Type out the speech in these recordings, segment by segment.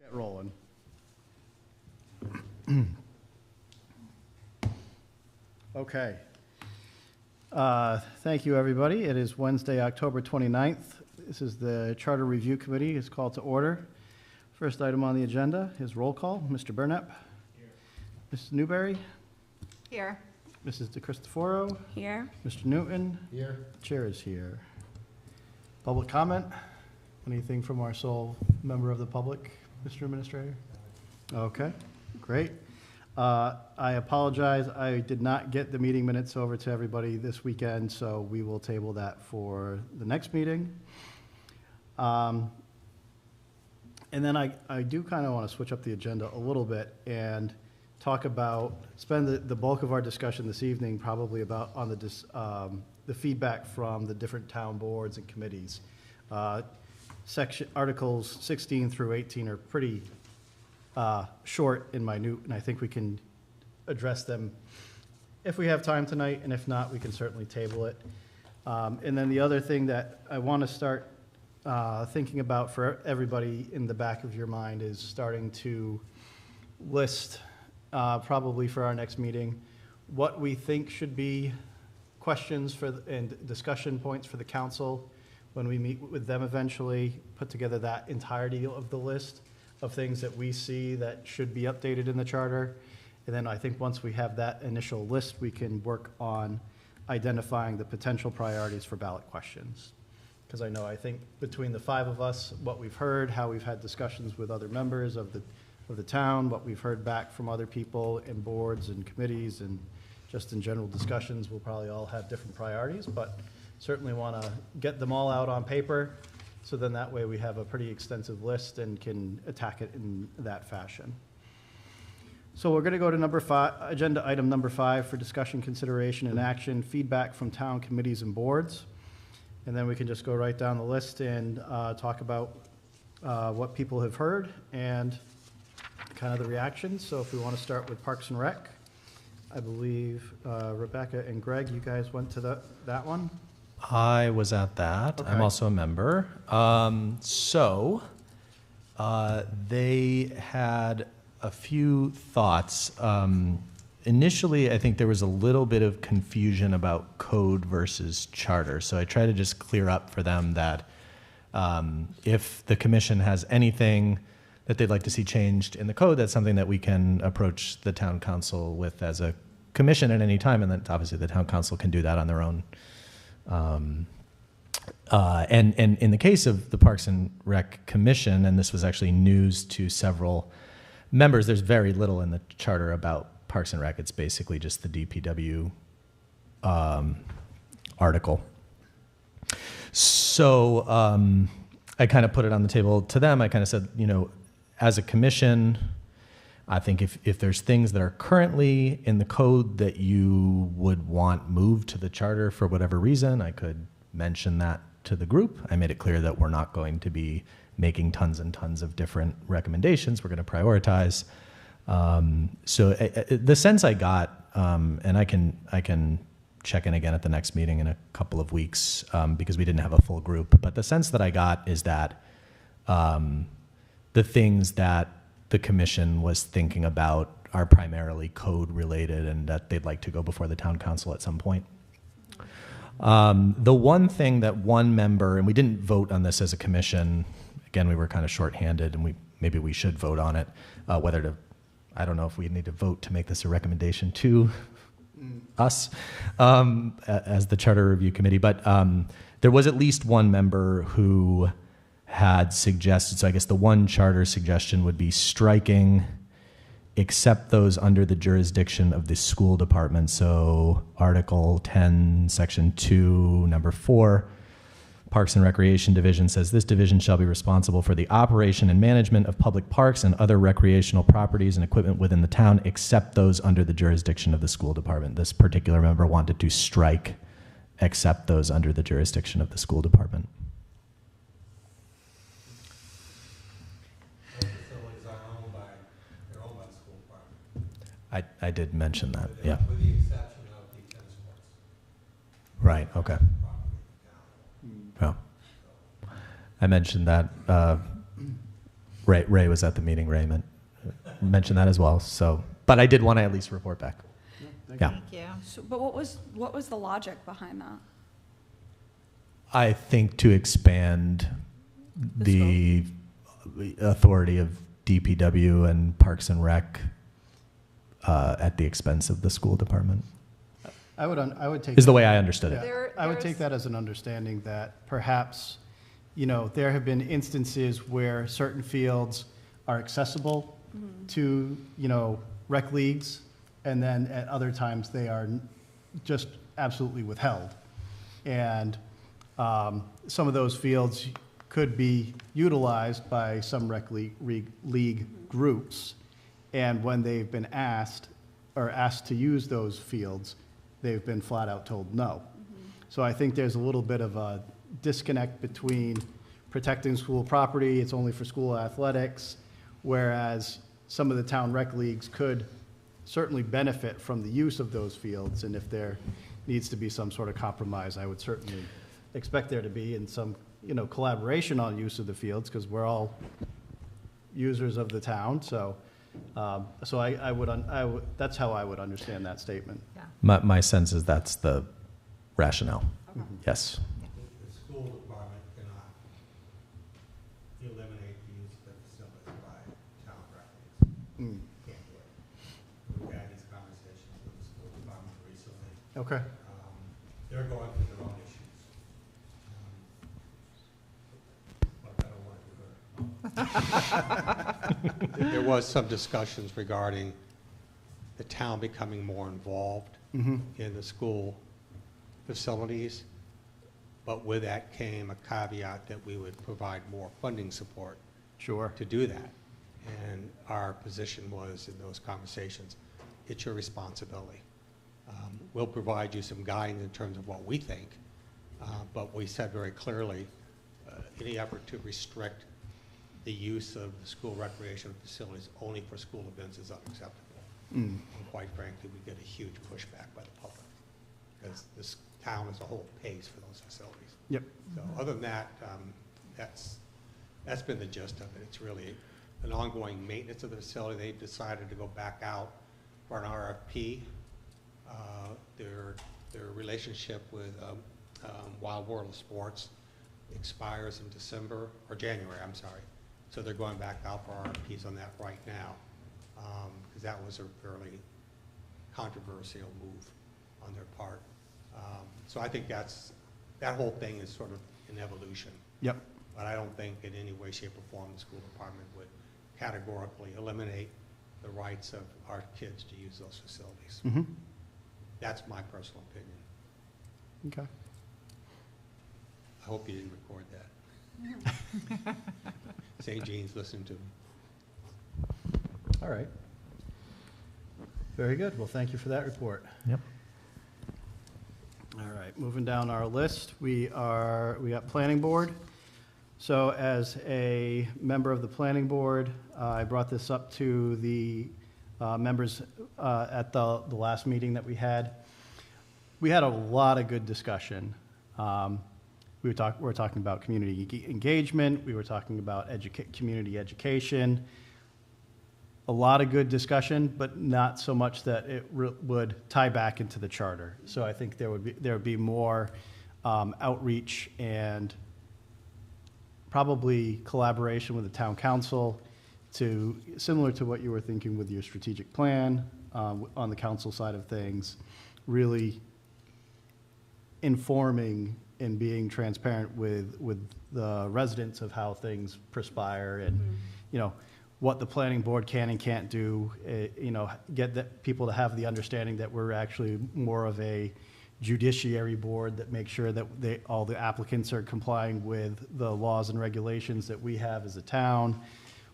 Get rolling. Okay. Thank you, everybody. It is Wednesday, October 29th. This is the Charter Review Committee. It's called to order. First item on the agenda is roll call. Mr. Burnett. Here. Mrs. Newberry. Here. Mrs. DeCristoforo. Here. Mr. Newton. Here. Chair is here. Public comment? Anything from our sole member of the public, Mr. Administrator? Okay, great. I apologize. I did not get the meeting minutes over to everybody this weekend, so we will table that for the next meeting. And then I do kind of want to switch up the agenda a little bit and talk about, spend the bulk of our discussion this evening probably about on the feedback from the different town boards and committees. Articles 16 through 18 are pretty short and minute, and I think we can address them if we have time tonight, and if not, we can certainly table it. And then the other thing that I want to start thinking about for everybody in the back of your mind is starting to list, probably for our next meeting, what we think should be questions and discussion points for the council when we meet with them eventually, put together that entirety of the list of things that we see that should be updated in the charter. And then I think once we have that initial list, we can work on identifying the potential priorities for ballot questions. Because I think between the five of us, what we've heard, how we've had discussions with other members of the town, what we've heard back from other people in boards and committees, and just in general discussions, we'll probably all have different priorities, but certainly want to get them all out on paper, so then that way we have a pretty extensive list and can attack it in that fashion. So we're going to go to number 5, agenda item number 5 for discussion, consideration, and action, feedback from town committees and boards. And then we can just go right down the list and talk about what people have heard and kind of the reactions. So if we want to start with Parks and Rec, I believe Rebecca and Greg, you guys went to that one? I was at that. Okay. I'm also a member. They had a few thoughts. Initially, I think there was a little bit of confusion about code versus charter. So I try to just clear up for them that if the commission has anything that they'd like to see changed in the code, that's something that we can approach the town council with as a commission at any time. And then obviously the town council can do that on their own. And in the case of the Parks and Rec Commission, and this was actually news to several members, there's very little in the charter about Parks and Rec. It's basically just the DPW article. So I kind of put it on the table to them. I kind of said, as a commission, I think if there's things that are currently in the code that you would want moved to the charter for whatever reason, I could mention that to the group. I made it clear that we're not going to be making tons and tons of different recommendations. We're going to prioritize. So the sense I got, and I can check in again at the next meeting in a couple of weeks because we didn't have a full group, but the sense that I got is that the things that the commission was thinking about are primarily code related and that they'd like to go before the town council at some point. The one thing that one member, and we didn't vote on this as a commission, again, we were kind of shorthanded and maybe we should vote on it, whether to, I don't know if we need to vote to make this a recommendation to us as the Charter Review Committee, but there was at least one member who had suggested, so I guess the one charter suggestion would be striking except those under the jurisdiction of the school department. So Article 10, Section 2, number 4, Parks and Recreation Division says this division shall be responsible for the operation and management of public parks and other recreational properties and equipment within the town except those under the jurisdiction of the school department. This particular member wanted to strike except those under the jurisdiction of the school department. I did mention that, yeah. With the exception of the tennis courts. Right, okay. Yeah. I mentioned that Ray was at the meeting. Ray mentioned that as well. So, but I did want to at least report back. Yeah. Thank you. So, but what was the logic behind that? I think to expand the authority of DPW and Parks and Rec at the expense of the school department I would take. is the way I understood it. Yeah, I would take that as an understanding that perhaps, there have been instances where certain fields are accessible to, rec leagues, and then at other times they are just absolutely withheld. And some of those fields could be utilized by some rec league groups, and when they've been asked to use those fields, they've been flat out told no. So I think there's a little bit of a disconnect between protecting school property, it's only for school athletics, whereas some of the town rec leagues could certainly benefit from the use of those fields, and if there needs to be some sort of compromise, I would certainly expect there to be in some, collaboration on use of the fields, because we're all users of the town, so that's how I would understand that statement. Yeah. My sense is that's the rationale. Okay. Yes. The school department cannot eliminate the use of the facilities by town records. Mm. Can't do it. We've had these conversations with the school department recently. Okay. They're going through their own issues. But I don't want to do it. There was some discussions regarding the town becoming more involved Mm-hmm. in the school facilities, but with that came a caveat that we would provide more funding support Sure. to do that. And our position was in those conversations, it's your responsibility. We'll provide you some guidance in terms of what we think, but we said very clearly, any effort to restrict the use of the school recreation facilities only for school events is unacceptable. Mm. And quite frankly, we get a huge pushback by the public, because this town as a whole pays for those facilities. Yep. So other than that, that's been the gist of it. It's really an ongoing maintenance of the facility. They've decided to go back out for an RFP. Their relationship with Wild World of Sports expires in December, or January, I'm sorry. So they're going back out for RFPs on that right now, because that was a fairly controversial move on their part. So I think that whole thing is sort of an evolution. Yep. But I don't think in any way, shape, or form the school department would categorically eliminate the rights of our kids to use those facilities. Mm-hmm. That's my personal opinion. Okay. I hope you didn't record that. St. Jean's listening to me. All right. Very good. Well, thank you for that report. Yep. All right, moving down our list, we got planning board. So as a member of the planning board, I brought this up to the members at the last meeting that we had. We had a lot of good discussion. We were talking about community engagement. We were talking about community education. A lot of good discussion, but not so much that it would tie back into the charter. So I think there would be more outreach and probably collaboration with the town council similar to what you were thinking with your strategic plan on the council side of things, really informing and being transparent with the residents of how things perspire and, what the planning board can and can't do, get people to have the understanding that we're actually more of a judiciary board that makes sure that all the applicants are complying with the laws and regulations that we have as a town,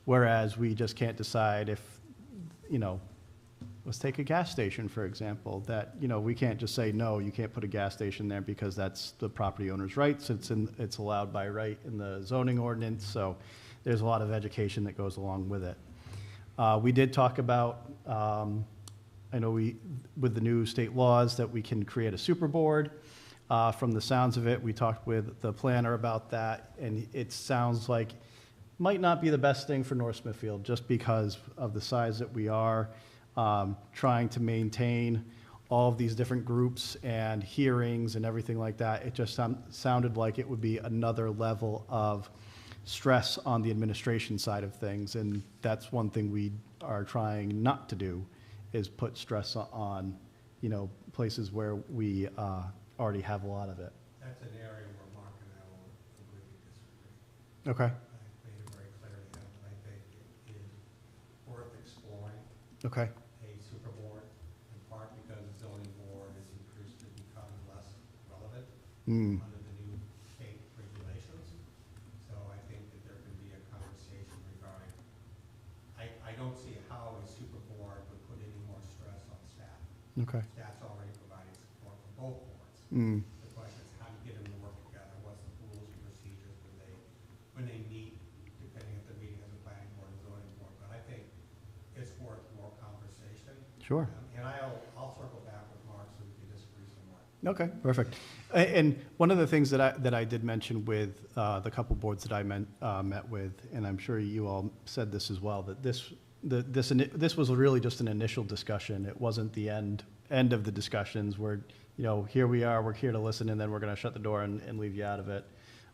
whereas we just can't decide if, let's take a gas station, for example, that, we can't just say, no, you can't put a gas station there because that's the property owner's rights. It's allowed by right in the zoning ordinance, so there's a lot of education that goes along with it. We did talk about, I know with the new state laws, that we can create a super board. From the sounds of it, we talked with the planner about that, and it sounds like might not be the best thing for North Smithfield, just because of the size that we are, trying to maintain all of these different groups and hearings and everything like that. It just sounded like it would be another level of stress on the administration side of things, and that's one thing we are trying not to do, is put stress on, places where we already have a lot of it. That's an area where Mark and I will agree to disagree. Okay, I made it very clear to him that I think it is worth exploring okay, a super board, in part because the zoning board is increasingly becoming less relevant mm, under the new state regulations. So I think that there can be a conversation regarding, I don't see how a super board would put any more stress on staff. okay, Staff's already providing support for both boards. mm, The question is how to get them to work together, what's the rules and procedures when they meet, depending if they're meeting as a planning board and zoning board. But I think it's worth more conversation. sure. And I'll circle back with Mark so we can disagree some more. Okay, perfect. And one of the things that I did mention with the couple boards that I met with, and I'm sure you all said this as well, that this was really just an initial discussion. It wasn't the end of the discussions where, here we are, we're here to listen, and then we're going to shut the door and leave you out of it.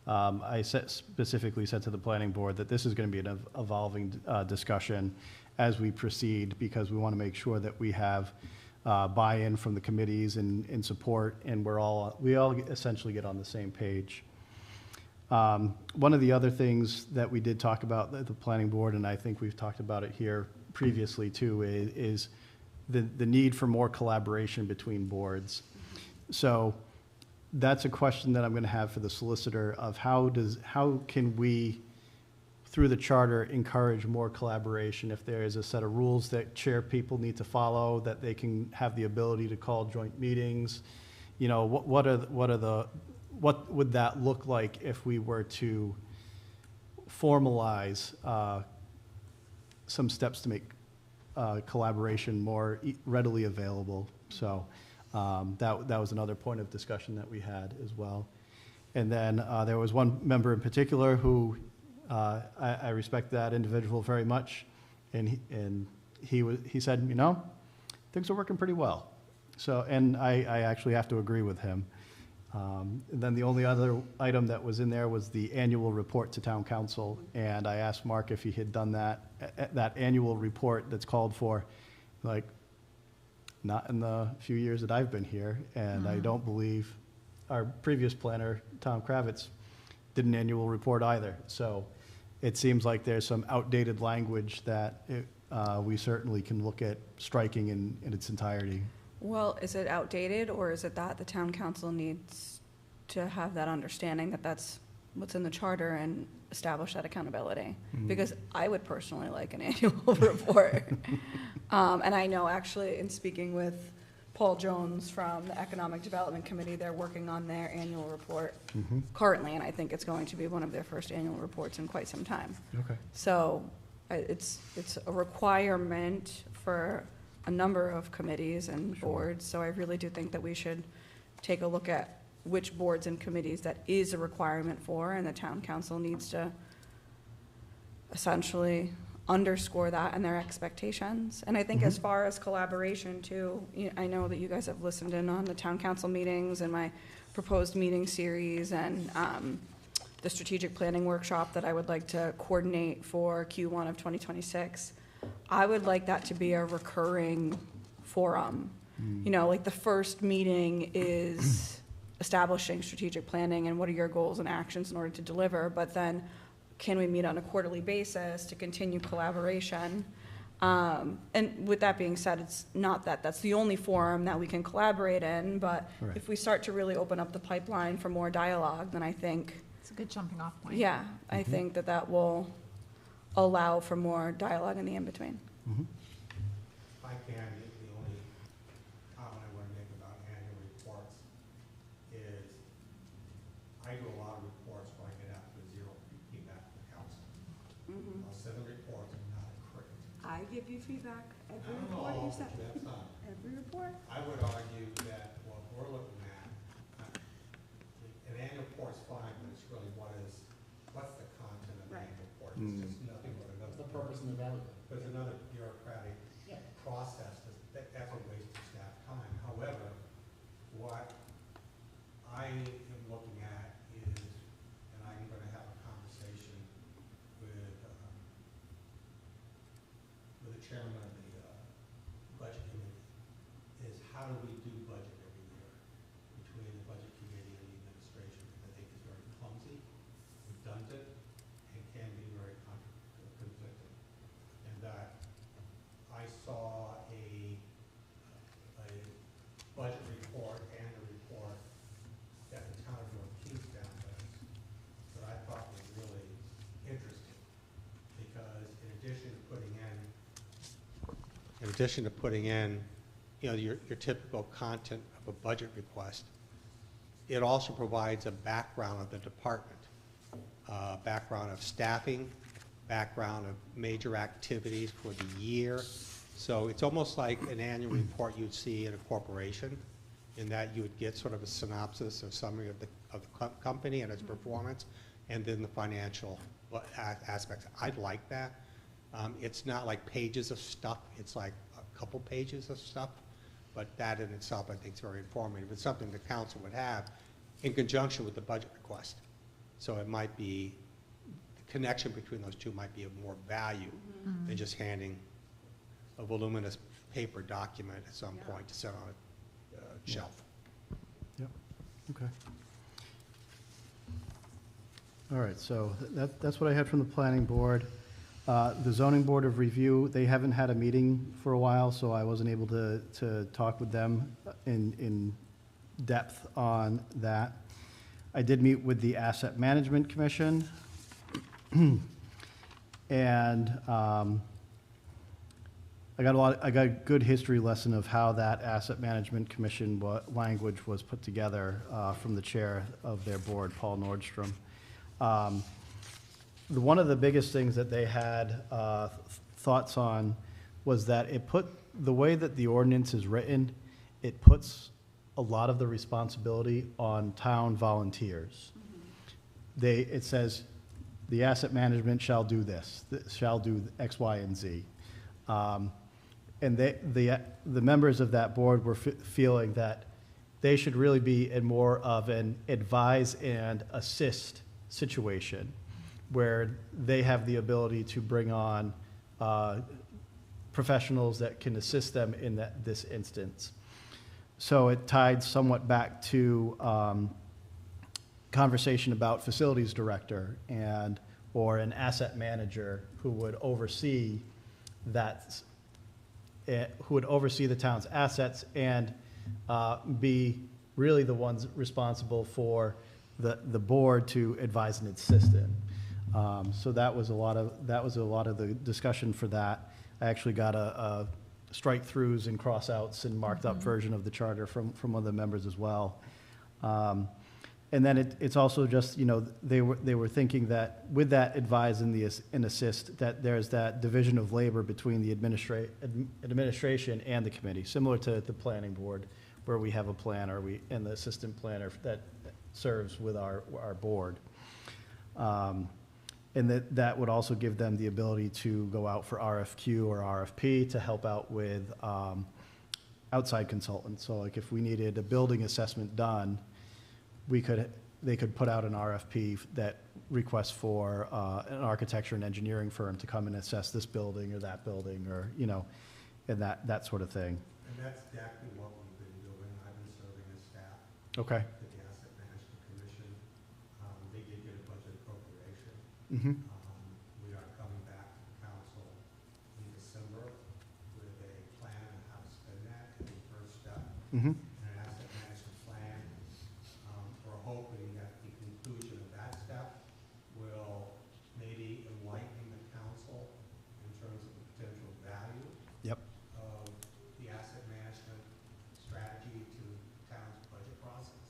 I specifically said to the planning board that this is going to be an evolving discussion as we proceed, because we want to make sure that we have buy-in from the committees and support, and we all essentially get on the same page. One of the other things that we did talk about at the planning board, and I think we've talked about it here previously too, is the need for more collaboration between boards. So that's a question that I'm going to have for the solicitor of how can we, through the charter, encourage more collaboration? If there is a set of rules that chair people need to follow, that they can have the ability to call joint meetings, what would that look like if we were to formalize some steps to make collaboration more readily available? So that was another point of discussion that we had as well. And then there was one member in particular who I respect that individual very much, and he said, things are working pretty well. So, and I actually have to agree with him. And then the only other item that was in there was the annual report to town council, and I asked Mark if he had done that annual report that's called for, not in the few years that I've been here, and I don't believe our previous planner, Tom Kravitz, did an annual report either. So it seems like there's some outdated language that we certainly can look at striking in its entirety. Well, is it outdated, or is it that the town council needs to have that understanding that that's what's in the charter and establish that accountability? Because I would personally like an annual report. And I know actually in speaking with Paul Jones from the Economic Development Committee, they're working on their annual report currently, and I think it's going to be one of their first annual reports in quite some time. Okay. So it's a requirement for a number of committees and Sure. boards, so I really do think that we should take a look at which boards and committees that is a requirement for, and the town council needs to essentially underscore that in their expectations. And I think as far as collaboration too, I know that you guys have listened in on the town council meetings and my proposed meeting series, and the strategic planning workshop that I would like to coordinate for Q1 of 2026. I would like that to be a recurring forum. Like the first meeting is establishing strategic planning and what are your goals and actions in order to deliver, but then can we meet on a quarterly basis to continue collaboration? And with that being said, it's not that that's the only forum that we can collaborate in, but Right. if we start to really open up the pipeline for more dialogue, then I think, It's a good jumping off point. yeah, I think that will allow for more dialogue in the in-between. Mm-hmm. If I can, the only comment I want to make about annual reports is I do a lot of reports where I get after zero feedback from the council. I'll send the reports and not a cricket. I give you feedback I don't know all, but that's not. every report. I would argue that what we're looking at, an annual report's fine, but it's really what's the content of the Right. annual report? It's nothing but another. The purpose and the value. But it's another bureaucratic Yeah. process, that's a waste of staff time. However, what I am looking at is, and I'm gonna have a conversation with the chairman of the budget committee, is how do we do budget every year between the budget committee and the administration? I think it's very clumsy, redundant, and can be very conflicting. And that I saw a budget report and a report that the town of North Kingstown does that I thought was really interesting, because in addition to putting in, you know, your typical content of a budget request, it also provides a background of the department, background of staffing, background of major activities for the year. So it's almost like an annual report you'd see in a corporation, in that you would get sort of a synopsis or summary of the company and its performance, and then the financial aspects. I'd like that. It's not like pages of stuff, it's like a couple pages of stuff, but that in itself I think is very informative. It's something the council would have in conjunction with the budget request. So it might be, the connection between those two might be of more value than just handing a voluminous paper document at some point to sit on a shelf. Yep, okay. All right, so that's what I had from the planning board. The zoning board of review, they haven't had a meeting for a while, so I wasn't able to talk with them in depth on that. I did meet with the Asset Management Commission, and I got a good history lesson of how that Asset Management Commission language was put together from the chair of their board, Paul Nordstrom. One of the biggest things that they had thoughts on was that the way that the ordinance is written, it puts a lot of the responsibility on town volunteers. It says, the asset management shall do this, shall do X, Y, and Z. And the members of that board were feeling that they should really be in more of an advise and assist situation, where they have the ability to bring on professionals that can assist them in this instance. So it tied somewhat back to conversation about facilities director or an asset manager who would oversee the town's assets and be really the ones responsible for the board to advise and assist in. So that was a lot of the discussion for that. I actually got a strike-throughs and cross-outs and marked-up version of the charter from one of the members as well. And then it's also just, you know, they were thinking that with that advise and assist, that there's that division of labor between the administration and the committee, similar to the planning board, where we have a planner and the assistant planner that serves with our board. And that would also give them the ability to go out for RFQ or RFP to help out with outside consultants. So like if we needed a building assessment done, they could put out an RFP that requests for an architecture and engineering firm to come and assess this building or that building, or, you know, and that sort of thing. And that's exactly what we've been doing. I've been serving as staff Okay. at the Asset Management Commission. They did get a budget appropriation. Mm-hmm. We are coming back to the council in December with a plan on how to spend that as the first step. Mm-hmm. An asset management plan. We're hoping that the conclusion of that step will maybe enlighten the council in terms of the potential value Yep. of the asset management strategy to town's budget process.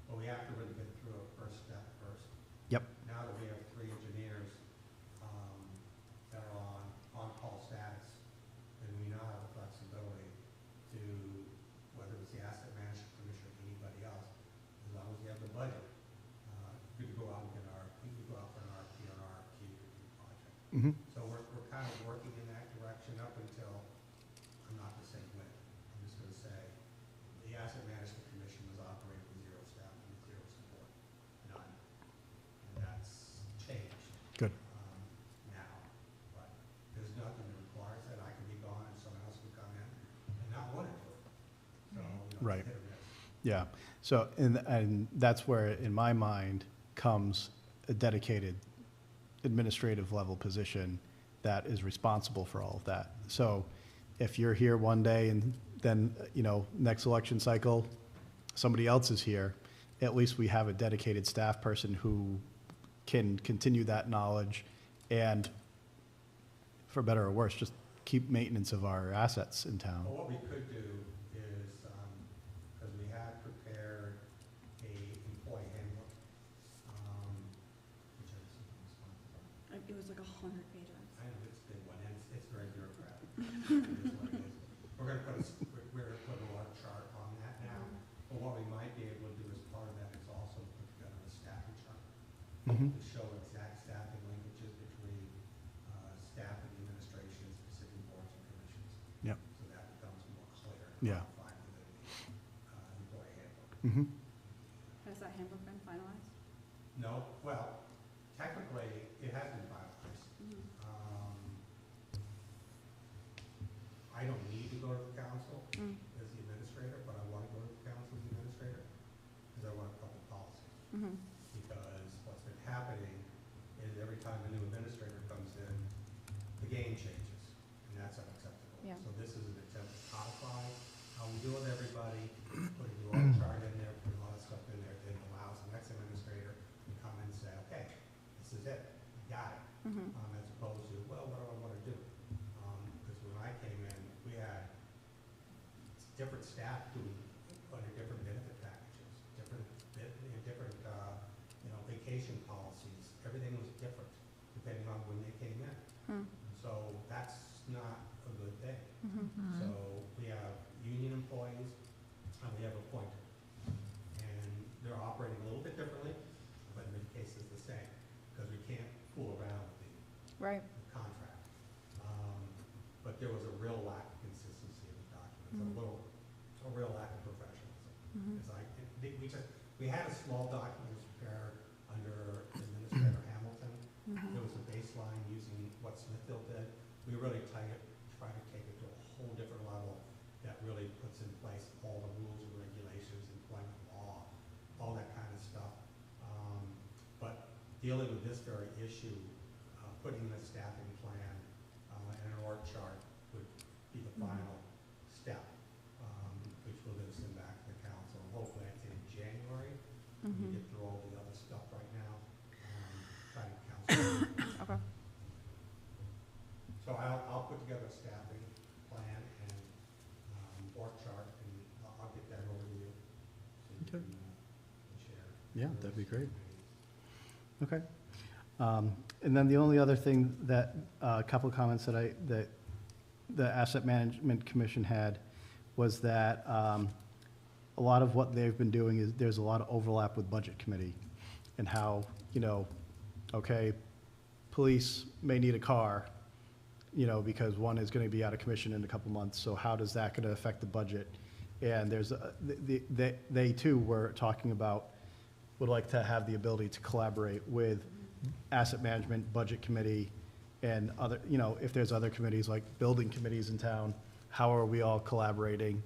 But we have to really get through a first step first. Yep. Now that we have 3 engineers that are on-call status, then we now have the flexibility to Mhm. So we're kind of working in that direction up until, I'm not gonna say when, I'm just gonna say, the Asset Management Commission was operating with zero staff and zero support, none. And that's changed. Good. Now, but there's nothing that requires that. I can be gone and someone else can come in and not want to do it. So, you know, Right. it's hit or miss. Yeah, so, and that's where, in my mind, comes a dedicated administrative level position that is responsible for all of that. So if you're here one day and then, you know, next election cycle, somebody else is here, at least we have a dedicated staff person who can continue that knowledge and, for better or worse, just keep maintenance of our assets in town. Well, what we could do is, because we had prepared a employee handbook, which I just It was like 100 pages. I know it's a big one, and it's very bureaucratic. It is what it is. We're gonna put a large chart on that now, but what we might be able to do as part of that is also put together a staffing chart Mhm. to show exact staffing linkages between staff and administration, specific boards and commissions. Yep. So that becomes more clear. Yeah. Codified within the employee handbook. Mhm. Has that handbook been finalized? No, well, technically, it has been finalized. I don't need to go to the council Mm. as the administrator, but I want to go to the council as the administrator, because I want a couple policies. Mhm. Because what's been happening is every time a new administrator comes in, the game changes, and that's unacceptable. Yeah. So this is an attempt to codify how we deal with everybody, putting the org chart in there, putting a lot of stuff in there, that allows the next administrator to come in and say, okay, this is it, you got it. Mhm. As opposed to, well, what do I want to do? Because when I came in, we had different staff doing, under different benefit packages, different, vacation policies. Everything was different depending on when they came in. Mm. So that's not a good thing. Mhm. So we have union employees and we have appointed. And they're operating a little bit differently, but in many cases the same, because we can't fool around with Right. the contract. But there was a real lack of consistency in the documents, a real lack of professionalism. Mhm. It's like, we had a small document that was prepared under Administrator Hamilton. Mhm. There was a baseline using what Smithfield did. We really try to take it to a whole different level that really puts in place all the rules and regulations, employment law, all that kind of stuff. But dealing with this very issue, putting the staffing plan and an org chart would be the final step, which will then send back to the council. Hopefully that's in January. We Mhm. get through all the other stuff right now, trying to council. Okay. So I'll put together a staffing plan and org chart, and I'll get that over to you. So you Okay. can share. Yeah, that'd be great. Okay. And then the only other thing that, a couple of comments that the Asset Management Commission had was that a lot of what they've been doing is, there's a lot of overlap with Budget Committee and how, okay, police may need a car, because one is going to be out of commission in a couple months, so how does that going to affect the budget? And there's, they too were talking about, would like to have the ability to collaborate with Asset Management, Budget Committee, and other, if there's other committees like building committees in town, how are we all collaborating?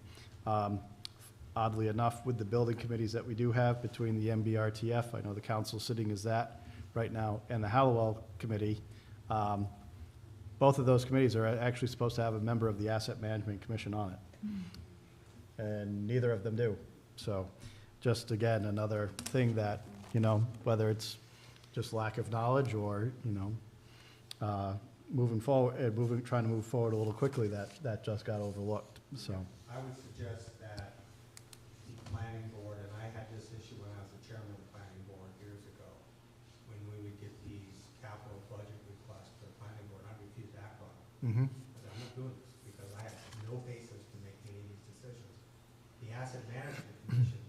Oddly enough, with the building committees that we do have between the MBRTF, I know the council sitting is that right now, and the Hallowell Committee, both of those committees are actually supposed to have a member of the Asset Management Commission on it. And neither of them do. So just again, another thing that, whether it's just lack of knowledge or, moving forward, trying to move forward a little quickly, that just got overlooked, so. I would suggest that the planning board, and I had this issue when I was the chairman of the planning board years ago, when we would get these capital budget requests to the planning board, I'd refuse to act on them. I said, I'm not doing this, because I have no basis to make any of these decisions. The Asset Management Commission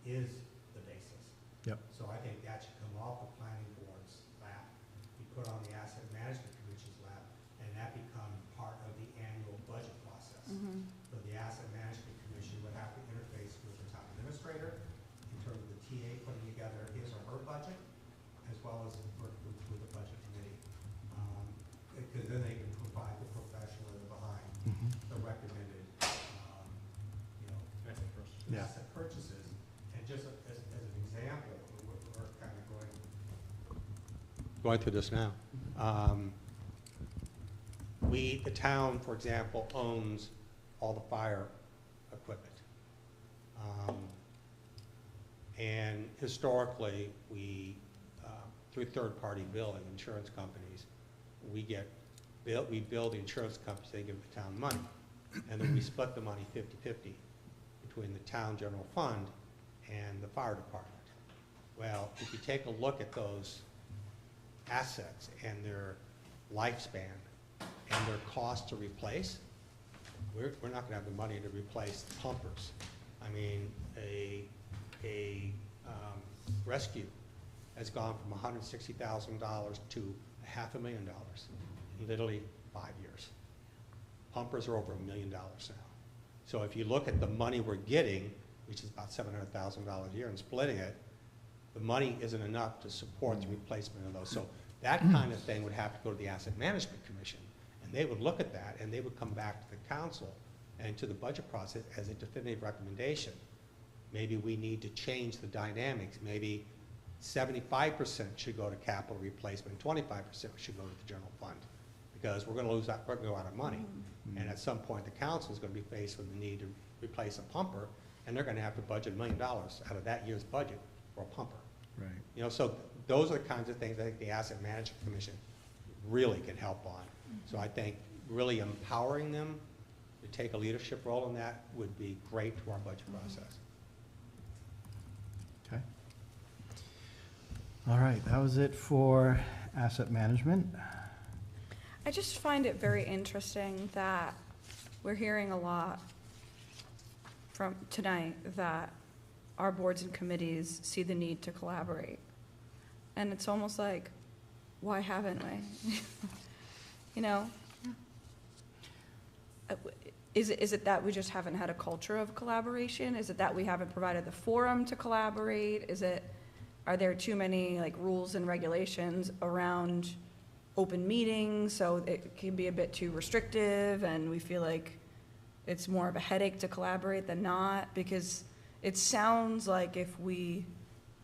is the basis. Yep. So I think that should come off the planning board's lap, be put on the Asset Management Commission's TA putting together his or her budget, as well as work with the budget committee. Because then they can provide the professionalism behind the recommended, Yeah. asset purchases. And just as an example, we're kind of going through this now. The town, for example, owns all the fire equipment. And historically, we, through third-party billing, insurance companies, we bill the insurance companies, they give the town money. And then we split the money 50-50 between the town general fund and the fire department. Well, if you take a look at those assets and their lifespan and their cost to replace, we're not gonna have the money to replace the pumpers. I mean, a rescue has gone from $160,000 to $500,000 in literally 5 years. Pumpers are over $1 million now. So if you look at the money we're getting, which is about $700,000 a year, and splitting it, the money isn't enough to support the replacement of those. So that kind of thing would have to go to the Asset Management Commission, and they would look at that, and they would come back to the council and to the budget process as a definitive recommendation. Maybe we need to change the dynamics. Maybe 75% should go to capital replacement, 25% should go to the general fund, because we're going to lose that, we're going to go out of money. And at some point, the council is going to be faced with the need to replace a pumper, and they're going to have to budget $1 million out of that year's budget for a pumper. Right. You know, so those are the kinds of things I think the Asset Management Commission really can help on. So I think really empowering them to take a leadership role in that would be great to our budget process. Okay. All right, that was it for asset management. I just find it very interesting that we're hearing a lot from tonight that our boards and committees see the need to collaborate. And it's almost like, why haven't we? You know? Is it that we just haven't had a culture of collaboration? Is it that we haven't provided the forum to collaborate? Are there too many like rules and regulations around open meetings, so it can be a bit too restrictive and we feel like it's more of a headache to collaborate than not? Because it sounds like if we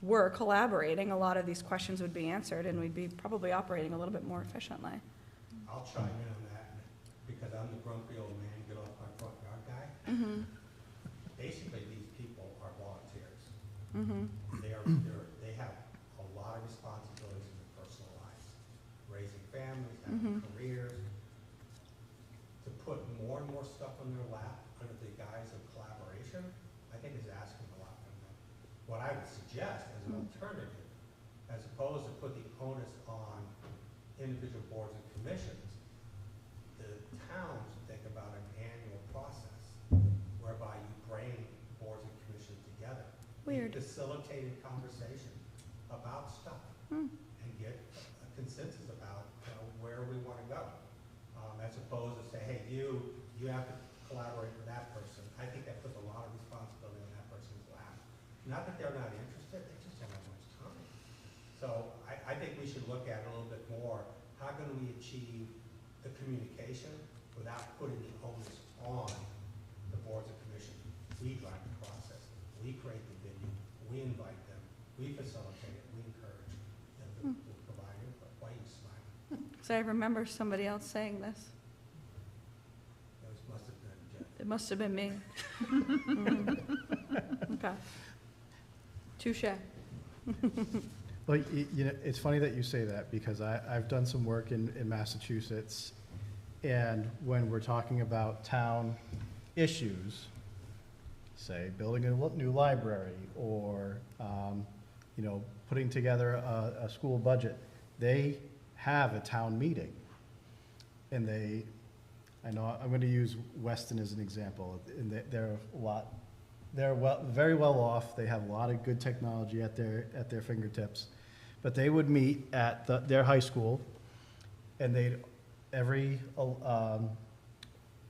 were collaborating, a lot of these questions would be answered and we'd be probably operating a little bit more efficiently. I'll chime in on that because I'm the grumpy old man, get off my front yard guy. Basically, these people are volunteers. They have a lot of responsibilities in their personal lives, raising families, having careers. To put more and more stuff on their lap under the guise of collaboration, I think is asking a lot from them. What I would suggest as an alternative, as opposed to put the onus on individual boards and commissions, the towns think about an annual process whereby you bring boards and commissions together. Weird. Facilitated conversation about stuff and get a consensus about where we want to go. As opposed to say, hey, you have to collaborate with that person. I think that puts a lot of responsibility on that person's lap. Not that they're not interested, they just don't have much time. So I think we should look at it a little bit more. How can we achieve the communication without putting the onus on the boards and commissions? We drive the process. We create the venue. We invite them. We facilitate it. We encourage them to provide input. Why are you smiling? So I remember somebody else saying this. Those must have been Jen. It must have been me. Okay. Touche. Well, you know, it's funny that you say that because I've done some work in Massachusetts, and when we're talking about town issues, say building a new library or, you know, putting together a school budget, they have a town meeting. And I know I'm going to use Weston as an example, and they're very well off. They have a lot of good technology at their fingertips, but they would meet at their high school, and every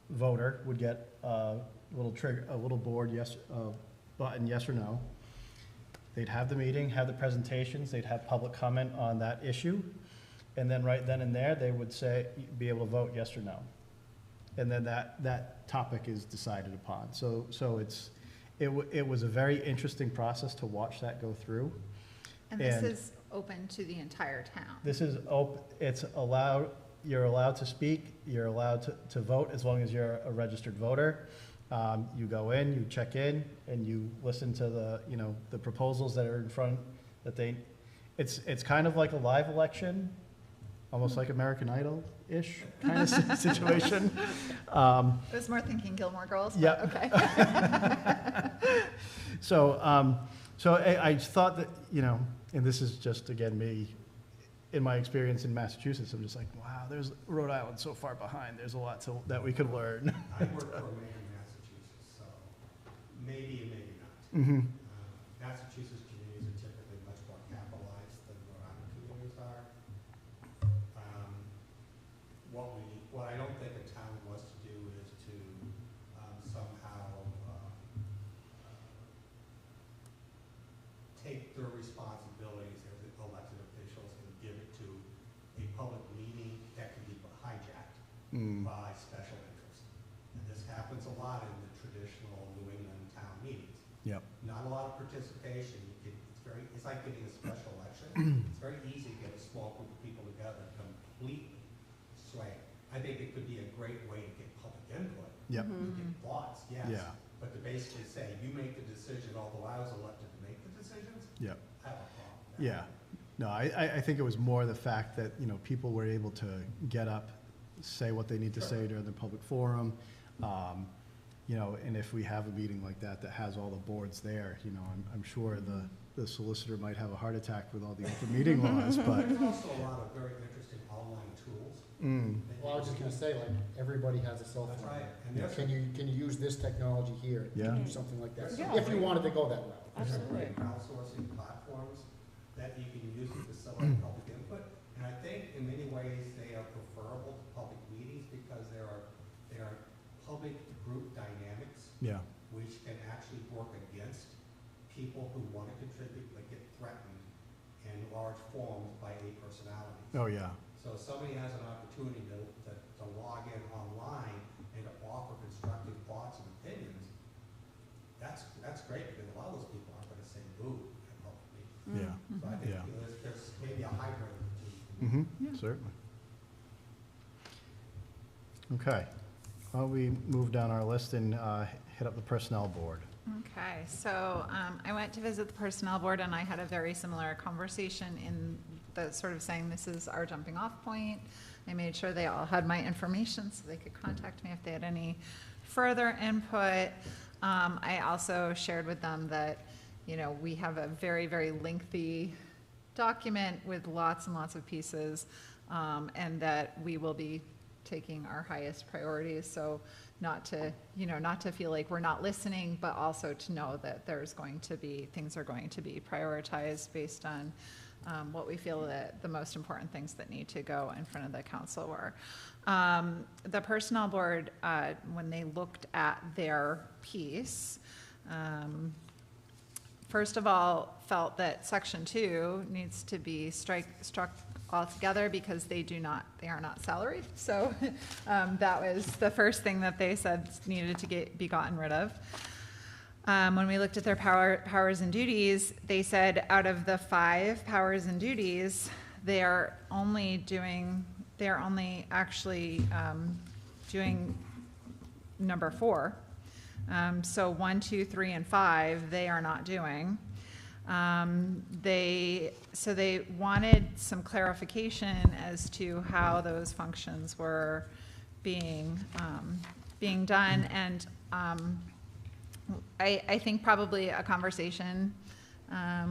voter would get a little board, button, yes or no, they'd have the meeting, have the presentations, they'd have public comment on that issue, and then right then and there, they would say, be able to vote yes or no. And then that topic is decided upon. So it was a very interesting process to watch that go through. And this And- is open to the entire town. This is it's allowed, you're allowed to speak, you're allowed to vote as long as you're a registered voter. You go in, you check in, and you listen to the proposals that are in front, it's kind of like a live election, almost like American Idol-ish kind of situation. I was more thinking Gilmore Girls, but Yeah. okay. So, I thought that, and this is just, again, me, in my experience in Massachusetts, I'm just like, wow, there's Rhode Island so far behind, there's a lot that we could learn. I work for a mayor in Massachusetts, so maybe and maybe not. Mm-hmm. Massachusetts communities are typically much more capitalized than Rhode Island communities are. What I don't think a town wants to do is to somehow take their responsibilities as elected officials and give it to a public meeting that can be hijacked by special interest. And this happens a lot in the traditional New England town meetings. Yep. Not a lot of participation. It's like getting a special election. It's very easy to get a small group of people together and completely sway. I think it could be a great way to get public input. Yep. To get thoughts, yes. Yeah. But to basically say, you make the decision, although I was elected to make the decisions, Yep. I have a problem with that. Yeah. No, I think it was more the fact that, people were able to get up, say what they need to say during the public forum. And if we have a meeting like that has all the boards there, I'm sure the solicitor might have a heart attack with all the open meeting laws, but. There's also a lot of very interesting online tools. Well, I was just gonna say, like, everybody has a cell phone. That's right. And there's Can you use this technology here? Yeah. Do something like that, Yeah. if you wanted to go that route. Absolutely. crowdsourcing platforms that you can use to facilitate public input. And I think in many ways they are preferable to public meetings because there are public group dynamics Yeah. which can actually work against people who want to contribute but get threatened in large forums by a personality. Oh, yeah. So if somebody has an opportunity to log in online and to offer constructive thoughts and opinions, that's great because a lot of those people aren't going to say boo at public meetings. Yeah. So I think Yeah. there's maybe a hybrid of the two. Mm-hmm, certainly. Okay. Well, we move down our list and hit up the personnel board. Okay, so I went to visit the personnel board and I had a very similar conversation in the sort of saying this is our jumping off point. I made sure they all had my information so they could contact me if they had any further input. I also shared with them that, we have a very, very lengthy document with lots and lots of pieces, and that we will be taking our highest priorities. So not to feel like we're not listening, but also to know that things are going to be prioritized based on what we feel that the most important things that need to go in front of the council were. The personnel board, when they looked at their piece, first of all, felt that section 2 needs to be struck altogether because they are not salaried. So that was the first thing that they said needed to be gotten rid of. When we looked at their powers and duties, they said out of the 5 powers and duties, they are only actually doing number 4. So 1, 2, 3, and 5, they are not doing. They wanted some clarification as to how those functions were being done, and I think probably a conversation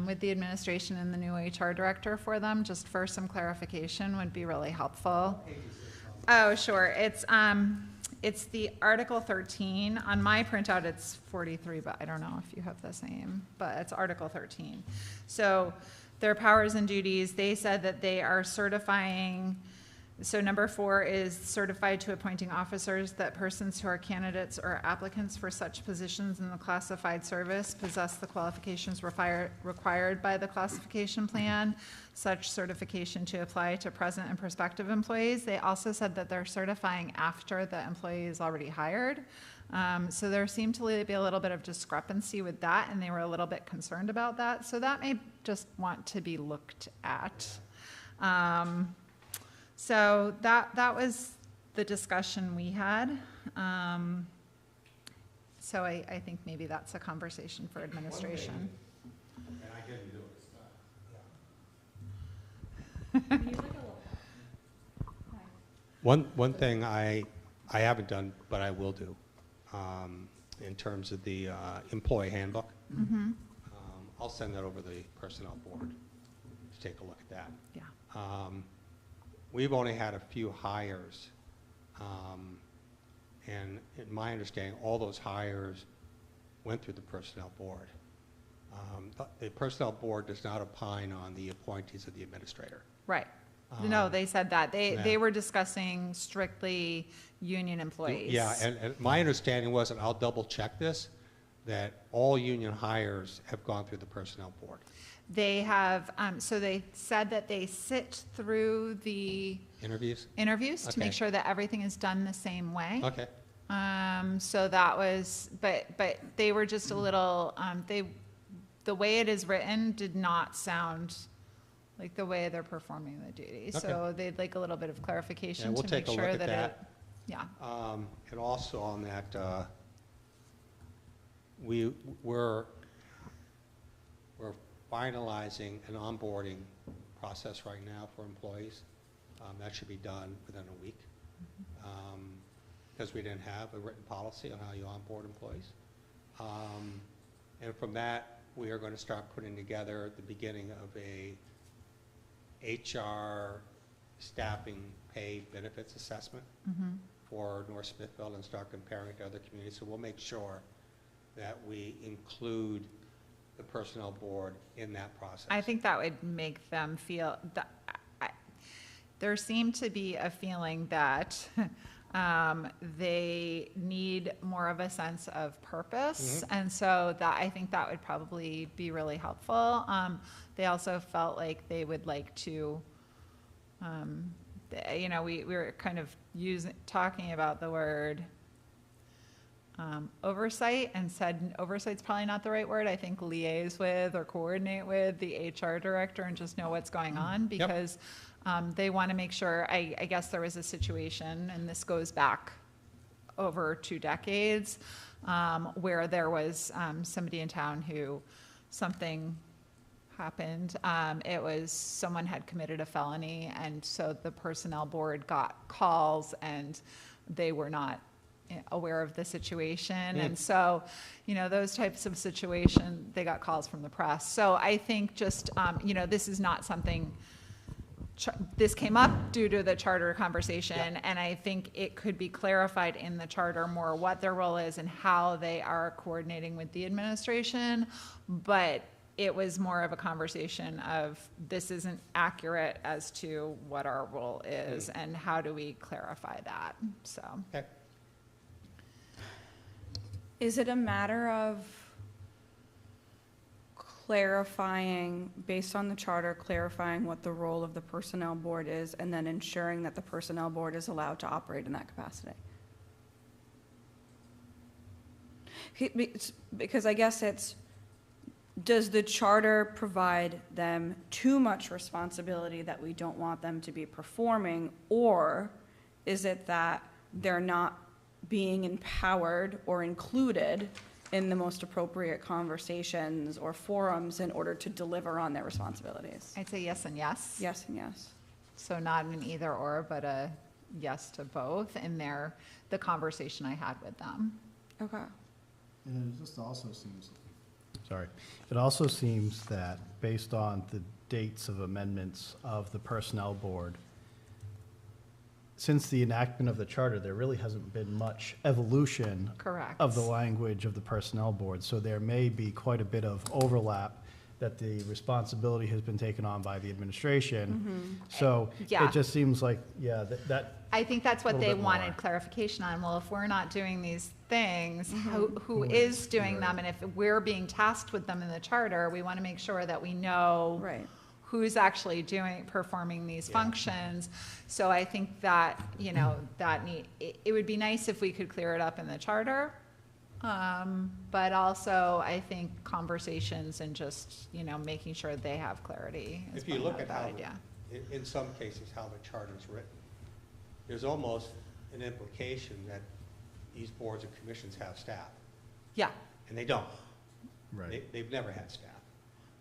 with the administration and the new HR director for them, just for some clarification, would be really helpful. Oh, sure. It's the Article 13. On my printout, it's 43, but I don't know if you have the same, but it's Article 13. So their powers and duties, they said that they are certifying So number 4 is certified to appointing officers that persons who are candidates or applicants for such positions in the classified service possess the qualifications required by the classification plan, such certification to apply to present and prospective employees. They also said that they're certifying after the employee is already hired. So there seemed to be a little bit of discrepancy with that, and they were a little bit concerned about that. So that may just want to be looked at. So that was the discussion we had. So I think maybe that's a conversation for administration. And I didn't do it, One thing I haven't done, but I will do, in terms of the employee handbook. I'll send that over to the personnel board to take a look at that. Yeah. We've only had a few hires, and in my understanding, all those hires went through the personnel board. The personnel board does not opine on the appointees of the administrator. Right. No, they said that. yeah. They were discussing strictly union employees. Yeah, and my understanding was, and I'll double check this, that all union hires have gone through the personnel board. They have, so they said that they sit through the Interviews? interviews to Okay. make sure that everything is done the same way. Okay. So that was, but they were just a little, the way it is written did not sound like the way they're performing the duty. So Okay. they'd like a little bit of Yeah, clarification we'll to take make a sure look at that it, that. yeah. And also on that, we're finalizing an onboarding process right now for employees. That should be done within a week, because we didn't have a written policy on how you onboard employees. And from that, we are going to start putting together the beginning of a HR staffing pay benefits assessment for North Smithfield and start comparing it to other communities. So we'll make sure that we include the personnel board in that process. I think that would make them feel, there seemed to be a feeling that they need more of a sense of purpose. And so that, I think that would probably be really helpful. They also felt like they would like to, we were kind of talking about the word oversight, and said oversight's probably not the right word. I think liaise with or coordinate with the HR director and just know what's going on, because they want to make sure, I guess there was a situation, and this goes back over 2 decades, where there was somebody in town who something happened. It was someone had committed a felony, and so the personnel board got calls and they were not aware of the situation. And so, those types of situations, they got calls from the press. So I think just, this is not something, this came up due to the charter conversation, and I think it could be clarified in the charter more what their role is and how they are coordinating with the administration. But it was more of a conversation of, this isn't accurate as to what our role is, and how do we clarify that, so. Okay. Is it a matter of clarifying, based on the charter, clarifying what the role of the personnel board is, and then ensuring that the personnel board is allowed to operate in that capacity? Because I guess it's, does the charter provide them too much responsibility that we don't want them to be performing, or is it that they're not being empowered or included in the most appropriate conversations or forums in order to deliver on their responsibilities? I'd say yes and yes. Yes and yes. So not an either or, but a yes to both in the conversation I had with them. Okay. And then it just also seems, it also seems that based on the dates of amendments of the personnel board, since the enactment of the charter, there really hasn't been much evolution Correct. of the language of the personnel board. So there may be quite a bit of overlap that the responsibility has been taken on by the administration. So Yeah. it just seems like, yeah, that, I think that's what Little they bit wanted more. clarification on. Well, if we're not doing these things, who Who is is? doing them? And if we're being tasked with them in the charter, we want to make sure that we know Right. who's actually performing these functions. So I think that, you know, it would be nice if we could clear it up in the charter. But also, I think conversations and just, you know, making sure they have clarity is If you look at how, probably a good idea. in some cases, how the charter's written, there's almost an implication that these boards and commissions have staff, Yeah. and they don't. right. They've never had staff.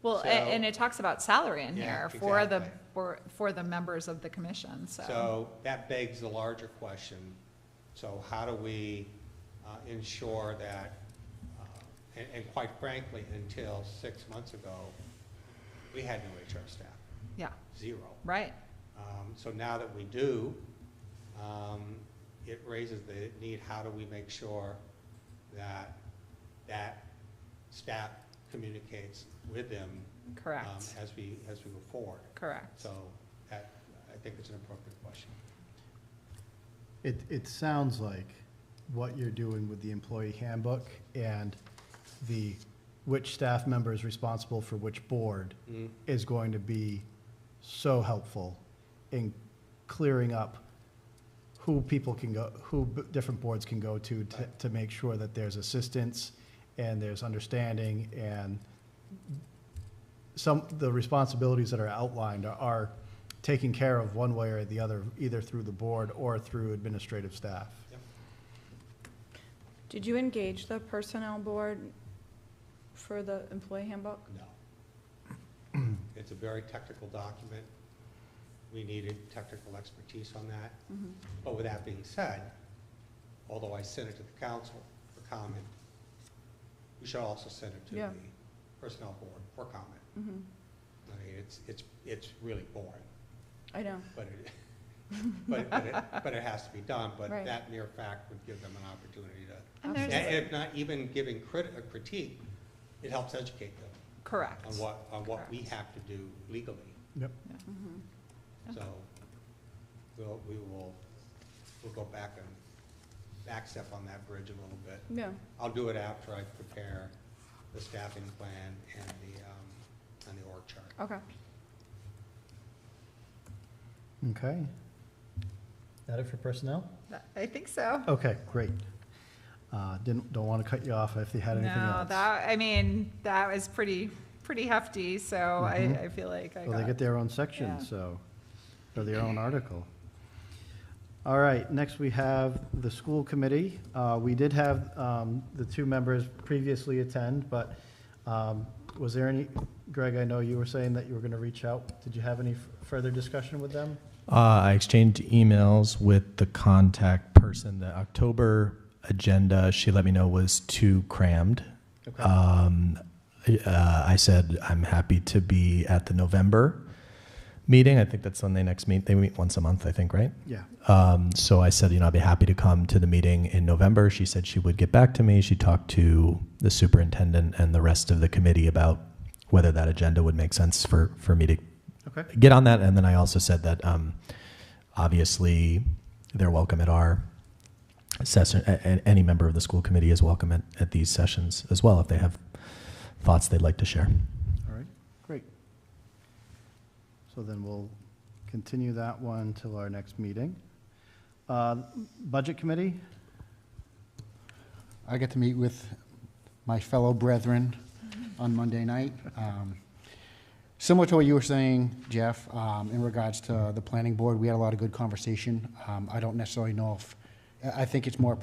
Well, So- and it talks about salary in Yeah, here for the, exactly. for the members of the commission, so. So that begs the larger question, so how do we ensure that, and quite frankly, until 6 months ago, we had no HR staff, Yeah, 0. right, So now that we do, it raises the need, how do we make sure that that staff communicates with them correct, as we move forward? correct. So that, I think it's an appropriate question. It sounds like what you're doing with the employee handbook and which staff member is responsible for which board is going to be so helpful in clearing up who people can go, different boards can go to make sure that there's assistance and there's understanding, and the responsibilities that are outlined are taken care of one way or the other, either through the board or through administrative staff. Did you engage the personnel board for the employee handbook? No. It's a very technical document. We needed technical expertise on that. But with that being said, although I sent it to the council for comment, we should also send it to Yeah. the personnel board for comment. Mhm. I mean, it's really boring, I know. but it has to be done. But Right. that mere fact would give them an opportunity to, And and there's, if not even giving a critique, it helps educate them correct, on what we Correct. have to do legally. Yep. Mhm. So we'll go back step on that bridge a little bit. Yeah. I'll do it after I prepare the staffing plan and the org chart. Okay. Okay. That it for personnel? I think so. Okay, great. Don't want to cut you off if you had anything No, else. that was pretty hefty, so Mhm. I feel like I Well, they got, get their own section, Yeah. so, or their own article. All right, next we have the school committee. We did have the two members previously attend, but was there any, Greg, I know you were saying that you were going to reach out. Did you have any further discussion with them? I exchanged emails with the contact person. The October agenda, she let me know, was too crammed. Okay. I said I'm happy to be at the November meeting. I think that's when they next meet. They meet once a month, I think, right? Yeah. So I said, I'd be happy to come to the meeting in November. She said she would get back to me. She talked to the superintendent and the rest of the committee about whether that agenda would make sense for me to Okay. get on that. And then I also said that obviously they're welcome at our session. Any member of the school committee is welcome at these sessions as well if they have thoughts they'd like to share. All right, great. So then we'll continue that one till our next meeting. Budget committee? I get to meet with my fellow brethren on Monday night. Similar to what you were saying, Jeff, in regards to the planning board, we had a lot of good conversation. I don't necessarily know if, I think it's more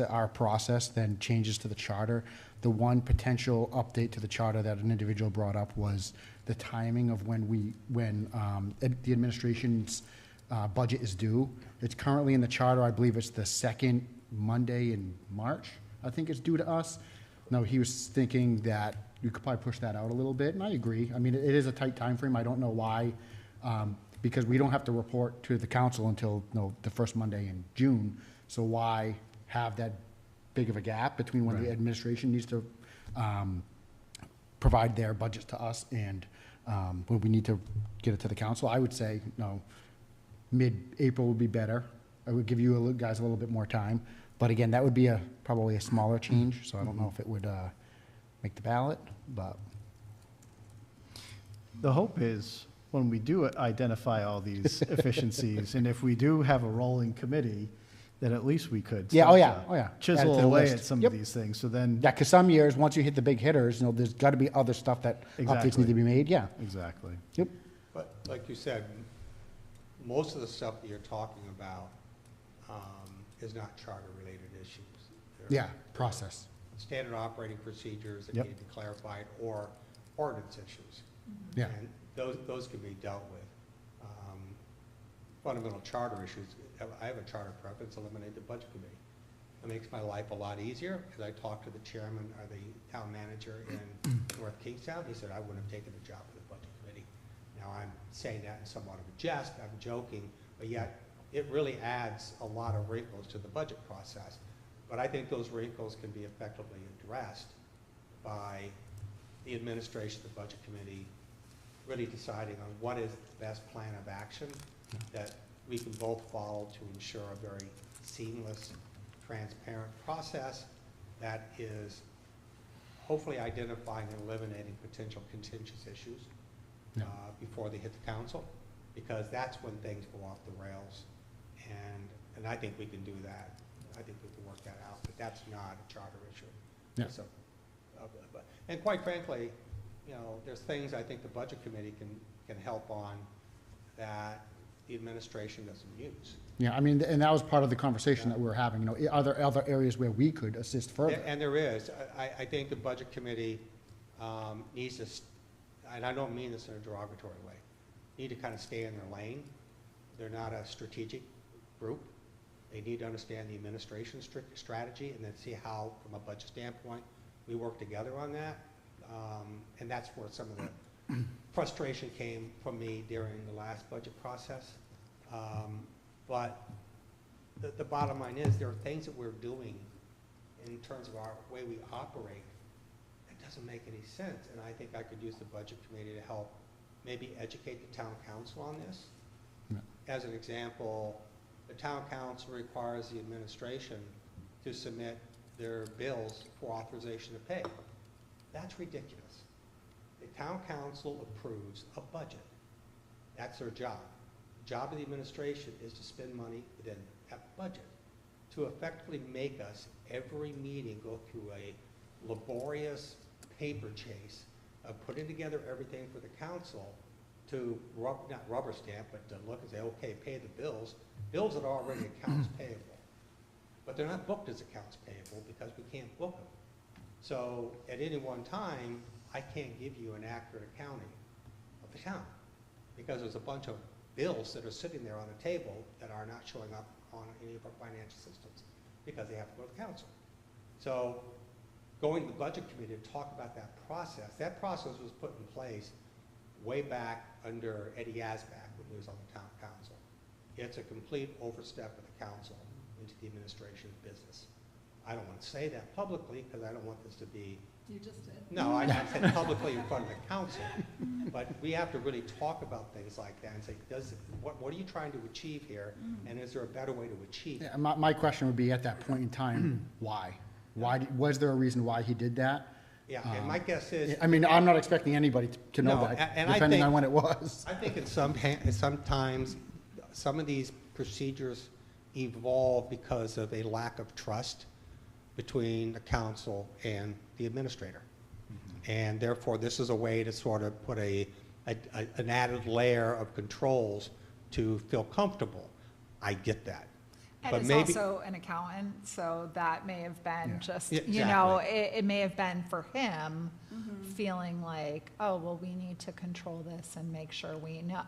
our process than changes to the charter. The one potential update to the charter that an individual brought up was the timing of when the administration's budget is due. It's currently in the charter, I believe it's the second Monday in March, I think it's due to us. No, he was thinking that you could probably push that out a little bit, and I agree. I mean, it is a tight time frame. I don't know why, because we don't have to report to the council until the first Monday in June. So why have that big of a gap between when the Right. administration needs to provide their budgets to us, and when we need to get it to the council, I would say, mid-April would be better. I would give you guys a little bit more time. But again, that would be probably a smaller change, so I don't know if it would make the ballot, but. The hope is, when we do identify all these efficiencies, and if we do have a rolling committee, then at least we could Yeah, start to Add it to chisel the away list. at some Yep. of these things, so then, Yeah, because some years, once you hit the big hitters, there's got to be other stuff that updates Exactly. need to be made, yeah. exactly. Yep. But like you said, most of the stuff that you're talking about is not charter-related issues. They're Yeah, process. standard operating procedures that Yep. need to be clarified, or ordinance issues. Yeah. And those can be dealt with. Fundamental charter issues, I have a charter preference, eliminate the budget committee. It makes my life a lot easier, because I talked to the chairman or the town manager in North Kingstown. He said, I wouldn't have taken the job for the budget committee. Now, I'm saying that in somewhat of a jest, I'm joking, but yet it really adds a lot of wrinkles to the budget process. But I think those wrinkles can be effectively addressed by the administration, the budget committee, really deciding on what is the best plan of action that we can both follow to ensure a very seamless, transparent process that is hopefully identifying and eliminating potential contentious issues before they hit the council, because that's when things go off the rails. And I think we can do that. I think we can work that out, but that's not a charter issue. Yeah. So, and quite frankly, there's things I think the budget committee can help on that the administration doesn't use. Yeah, I mean, and that was part of the conversation that we were having, are there other areas where we could assist further? And there is. I think the budget committee needs to, and I don't mean this in a derogatory way, need to kind of stay in their lane. They're not a strategic group. They need to understand the administration's strategy and then see how, from a budget standpoint, we work together on that. And that's where some of the frustration came from me during the last budget process. But the bottom line is, there are things that we're doing in terms of our way we operate that doesn't make any sense. And I think I could use the budget committee to help maybe educate the town council on this. Yeah. As an example, the town council requires the administration to submit their bills for authorization to pay. That's ridiculous. The town council approves a budget. That's their job. The job of the administration is to spend money within that budget. To effectively make us, every meeting, go through a laborious paper chase of putting together everything for the council to, not rubber stamp, but to look and say, okay, pay the bills that are already accounts payable. But they're not booked as accounts payable because we can't book them. So at any one time, I can't give you an accurate accounting of the town, because there's a bunch of bills that are sitting there on the table that are not showing up on any of our financial systems because they have to go to the council. So going to the budget committee to talk about that process was put in place way back under Eddie Yazback when he was on the town council. It's a complete overstep of the council into the administration's business. I don't want to say that publicly because I don't want this to be. You just did. No, I said publicly in front of the council. But we have to really talk about things like that and say, what are you trying to achieve here? And is there a better way to achieve it? Yeah, my question would be, at that point in time, why? Was there a reason why he did that? Yeah, and my guess is. I mean, I'm not expecting anybody to know No, that, and I depending think- on when it was. I think sometimes some of these procedures evolve because of a lack of trust between the council and the administrator. And therefore, this is a way to sort of put an added layer of controls to feel comfortable. I get that. And But it's maybe- also an accountant, so that may have been Yeah. just, Yeah, it may have been for him feeling like, oh, well, we need to control this and make sure we know,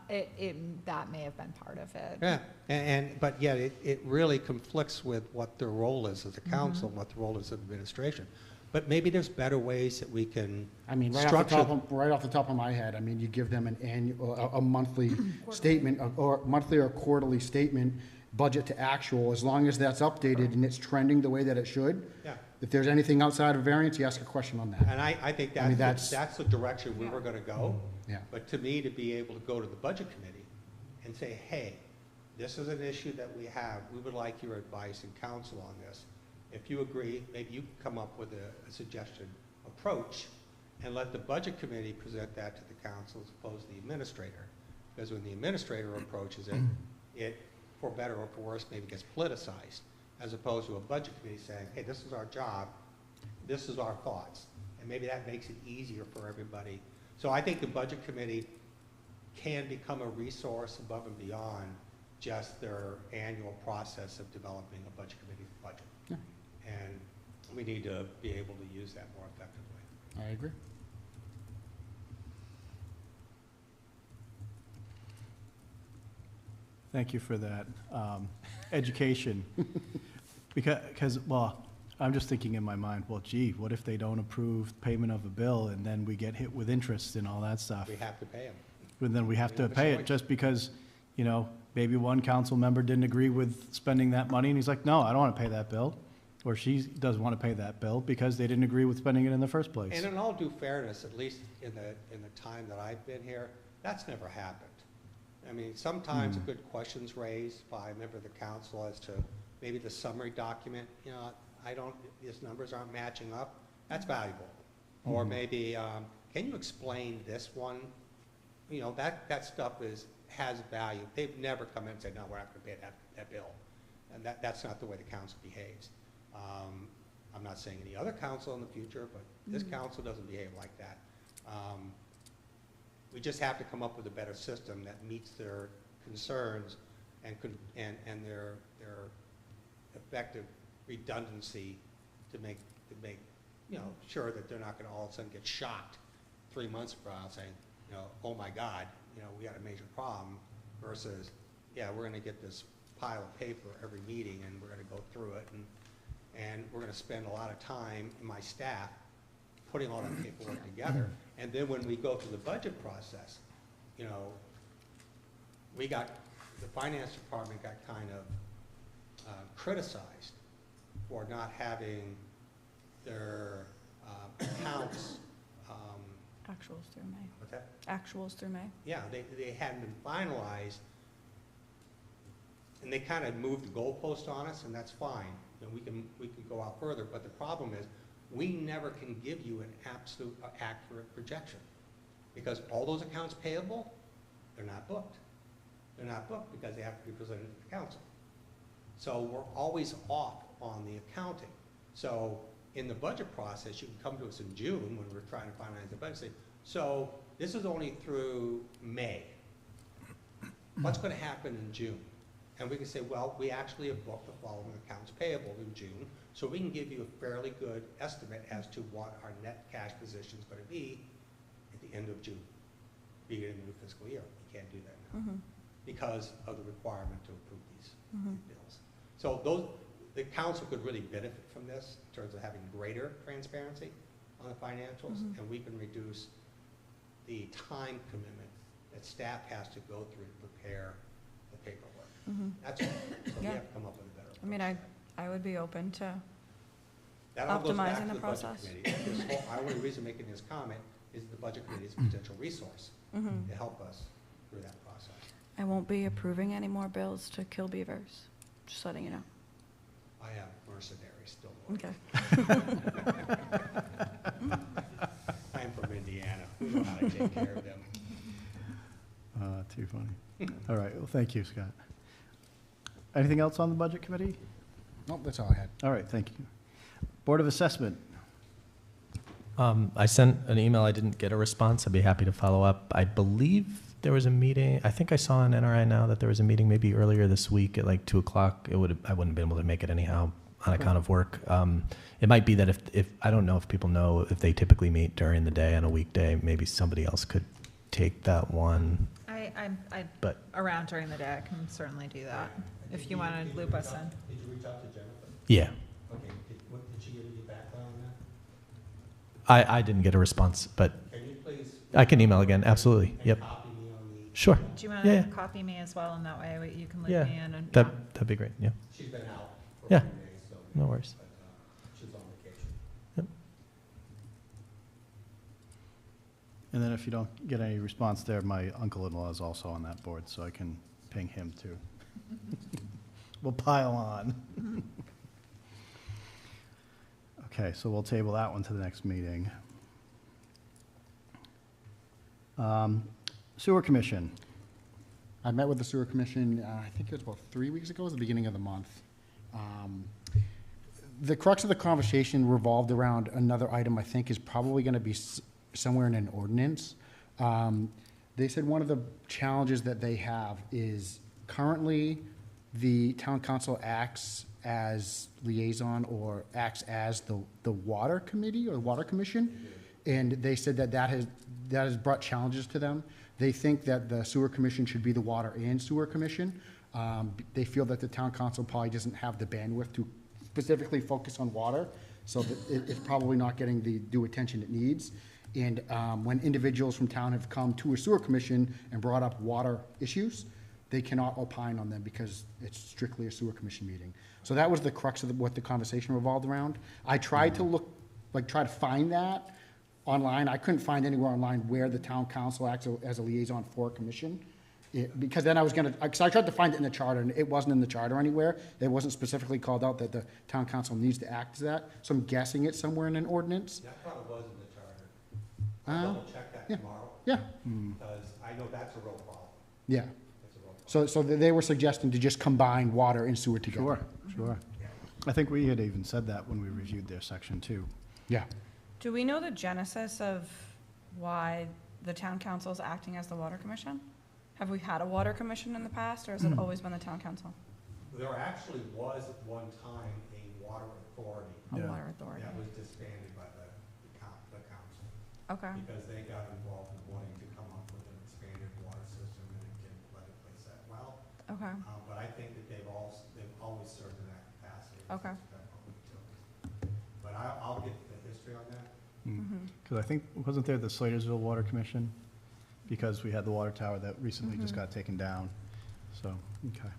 that may have been part of it. Yeah, but yet it really conflicts with what their role is as a council, and what the role is of administration. But maybe there's better ways that we can I mean, right structure. off the top of my head, I mean, you give them an annual, a monthly statement, or monthly or quarterly statement, budget to actual, as long as that's updated and it's trending the way that it should. Yeah. If there's anything outside of variance, you ask a question on that. And I think I mean, that's the direction we were gonna go. Yeah. But to me, to be able to go to the budget committee and say, hey, this is an issue that we have, we would like your advice and counsel on this. If you agree, maybe you can come up with a suggestion approach and let the budget committee present that to the council as opposed to the administrator. Because when the administrator approaches it, it, for better or for worse, maybe gets politicized, as opposed to a budget committee saying, hey, this is our job, this is our thoughts. And maybe that makes it easier for everybody. So I think the budget committee can become a resource above and beyond just their annual process of developing a budget committee budget. Yeah. And we need to be able to use that more effectively. I agree. Thank you for that education. Because, well, I'm just thinking in my mind, well, gee, what if they don't approve payment of a bill and then we get hit with interest and all that stuff? We have to pay them. And then we have to We have a pay it choice. just because, you know, maybe one council member didn't agree with spending that money and he's like, no, I don't want to pay that bill. Or she doesn't want to pay that bill because they didn't agree with spending it in the first place. And in all due fairness, at least in the time that I've been here, that's never happened. I mean, sometimes a good question's raised by a member of the council as to maybe the summary document, you know, these numbers aren't matching up. That's valuable. Or maybe, can you explain this one? You know, that stuff has value. They've never come in and said, no, we're not going to pay that bill. And that's not the way the council behaves. I'm not saying any other council in the future, but this council doesn't behave like that. We just have to come up with a better system that meets their concerns and their effective redundancy to make you know, sure that they're not going to all of a sudden get shocked 3 months from now saying, you know, oh my God, you know, we got a major problem, versus, yeah, we're going to get this pile of paper every meeting and we're going to go through it, and we're going to spend a lot of time in my staff putting all that paperwork together. And then when we go through the budget process, you know, the finance department got kind of criticized for not having their accounts. Actuals through May. What's that? Actuals through May. Yeah, they hadn't been finalized, and they kind of moved the goalpost on us, and that's fine. And we can go out further, but the problem is, we never can give you an absolute accurate projection, because all those accounts payable, they're not booked. They're not booked because they have to be presented to the council. So we're always off on the accounting. So in the budget process, you can come to us in June when we're trying to finalize the budget, and say, so this is only through May. What's going to happen in June? And we can say, well, we actually have booked the following accounts payable in June, so we can give you a fairly good estimate as to what our net cash position is going to be at the end of June, beginning of the new fiscal year. You can't do that now because of the requirement to approve these bills. So the council could really benefit from this in terms of having greater transparency on the financials, and we can reduce the time commitment that staff has to go through to prepare the paperwork. That's all. So we Yeah. have to come up with a better approach. I mean, I would be open to, That all goes back optimizing to the budget process. committee. Our only reason making this comment is the budget committee is a potential resource to help us through that process. I won't be approving any more bills to kill beavers, just letting you know. I have mercenaries still. Okay. I'm from Indiana. We know how to take care of them. Too funny. All right, well, thank you, Scott. Anything else on the budget committee? Nope, that's all I had. All right, thank you. Board of Assessment. I sent an email. I didn't get a response. I'd be happy to follow up. I believe there was a meeting. I think I saw on NRI Now that there was a meeting maybe earlier this week at like 2:00. I wouldn't have been able to make it anyhow on account of work. It might be that if I don't know if people know if they typically meet during the day on a weekday, maybe somebody else could take that one. I'm But around during the day, I can certainly do that, if you want to loop us in. Did you reach out to Jennifer? Yeah, Okay, did she give you background on that? I didn't get a response, but Can you please? I can email again. Absolutely. And Yep. copy me on the. Sure. Do you want Yeah, to yeah. copy me as well, and that way you can loop Yeah. me in? And That'd be great. Yeah. She's been out for Yeah. a few days, so. No worries. But she's on vacation. And then if you don't get any response there, my uncle-in-law is also on that board, so I can ping him too. We'll pile on. Okay, so we'll table that one to the next meeting. Sewer Commission. I met with the sewer commission, I think it was about 3 weeks ago, it was the beginning of the month. The crux of the conversation revolved around another item I think is probably gonna be somewhere in an ordinance. They said one of the challenges that they have is currently the town council acts as liaison or acts as the water committee or water commission. And they said that has brought challenges to them. They think that the sewer commission should be the water and sewer commission. They feel that the town council probably doesn't have the bandwidth to specifically focus on water, so that it's probably not getting the due attention it needs. And when individuals from town have come to a sewer commission and brought up water issues, they cannot opine on them because it's strictly a sewer commission meeting. So that was the crux of what the conversation revolved around. I tried to try to find that online. I couldn't find anywhere online where the town council acts as a liaison for a commission. Because then I was because I tried to find it in the charter, and it wasn't in the charter anywhere. It wasn't specifically called out that the town council needs to act as that. So I'm guessing it's somewhere in an ordinance. That probably was in the charter. I'll double check that yeah. tomorrow, Yeah, because I know that's a real problem. yeah. That's a real problem. So they were suggesting to just combine water and sewer together. Sure. I think we had even said that when we reviewed their section too. Yeah. Do we know the genesis of why the town council is acting as the water commission? Have we had a water commission in the past, or has it always been the town council? There actually was at one time a water authority A Yeah. water authority. that was disbanded by the council, Okay, because they got involved in wanting to come up with an expanded water system, and it didn't let it play that well. okay, But I think that they've always served in that capacity. as Okay. that public utility. But I'll get the history on that. Because I think, wasn't there the Slatersville Water Commission? Because we had the water tower that recently just got taken down. So, okay.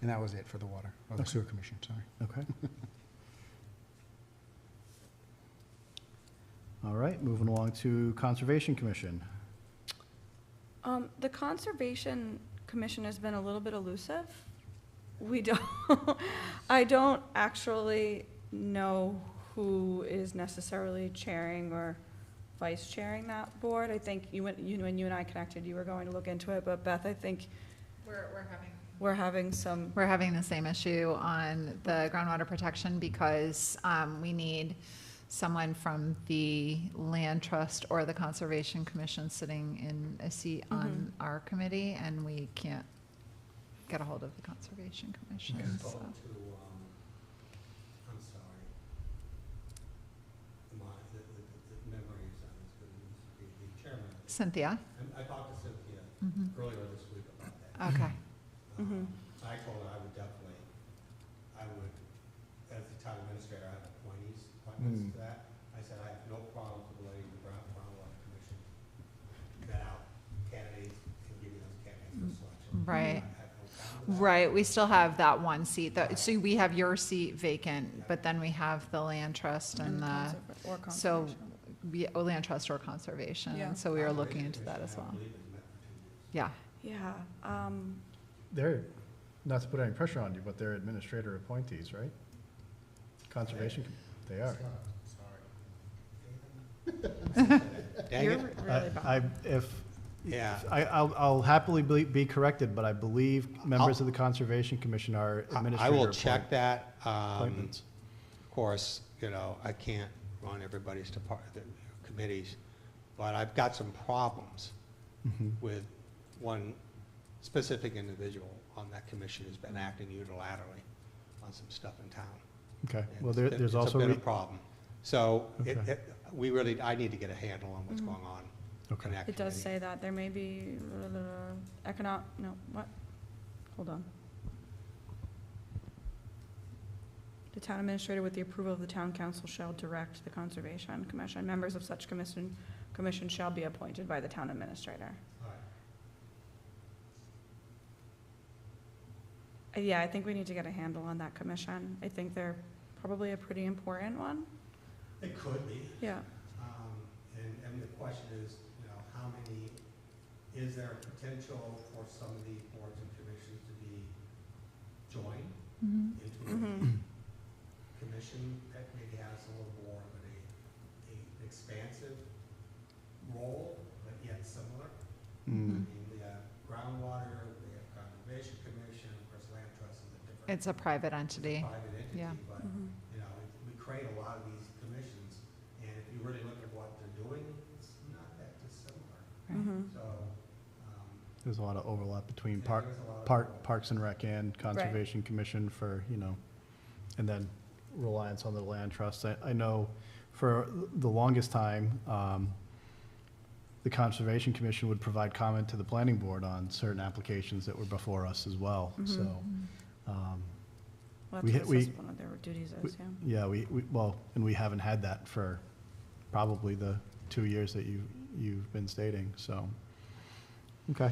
And that was it for the water, or the sewer commission, sorry. Okay. All right, moving along to Conservation Commission. The Conservation Commission has been a little bit elusive. We don't, I don't actually know who is necessarily chairing or vice chairing that board. I think when you and I connected, you were going to look into it, but Beth, I think we're having some, We're having the same issue on the groundwater protection because we need someone from the Land Trust or the Conservation Commission sitting in a seat on our committee, and we can't get a hold of the Conservation Commission. I so. spoke to, I'm sorry, the memory is not as good as the chairman. Cynthia? I talked to Cynthia earlier this week about that. Okay. I told her I would, as the town administrator, I have appointments to that. I said, I have no problem with letting the groundwater commission vet out candidates and giving those candidates for selection. Right. I have no problem with that. Right, we still have that one seat. So we have your seat vacant, but then we have the Land Trust and the, or so, conservation. Land Trust or Conservation. Yeah. And so we are looking into that as I well. believe it's met for 2 years. Yeah. Yeah, They're, not to put any pressure on you, but they're administrator appointees, right? Conservation, they are. Dang you're it. really bad. Yeah. I'll happily be corrected, but I believe members of the Conservation Commission are administrator I will check that. appointments. Of course, I can't run everybody's committees, but I've got some problems with one specific individual on that commission who's been acting unilaterally on some stuff in town. Okay, And well, it's there's also, been a problem. So Okay. I need to get a handle on what's going on Okay. in that It does committee. say that there may be hold on. The town administrator, with the approval of the town council, shall direct the Conservation Commission. Members of such commission shall be appointed by the town administrator. All right. Yeah, I think we need to get a handle on that commission. I think they're probably a pretty important one. It could be. Yeah. the question is, you know, how many, is there a potential for some of these boards and commissions to be joined into a commission that maybe has a little more of an expansive role, but yet similar? I mean, we have groundwater, we have conservation commission, of course, land trust is a different. It's a private entity. Private entity, Yeah. but, you know, we create a lot of these commissions, and if you really look at what they're doing, it's not that dissimilar. So, There's a lot of overlap between yeah, there's a lot of overlap. Parks and Rec and Conservation Commission for, you know, and then reliance on the land trust. I know for the longest time, the Conservation Commission would provide comment to the planning board on certain applications that were before us as well, so. Well, We- that's we- what one of their duties is, yeah. Yeah, well, and we haven't had that for probably the 2 years that you've been stating, so. Okay.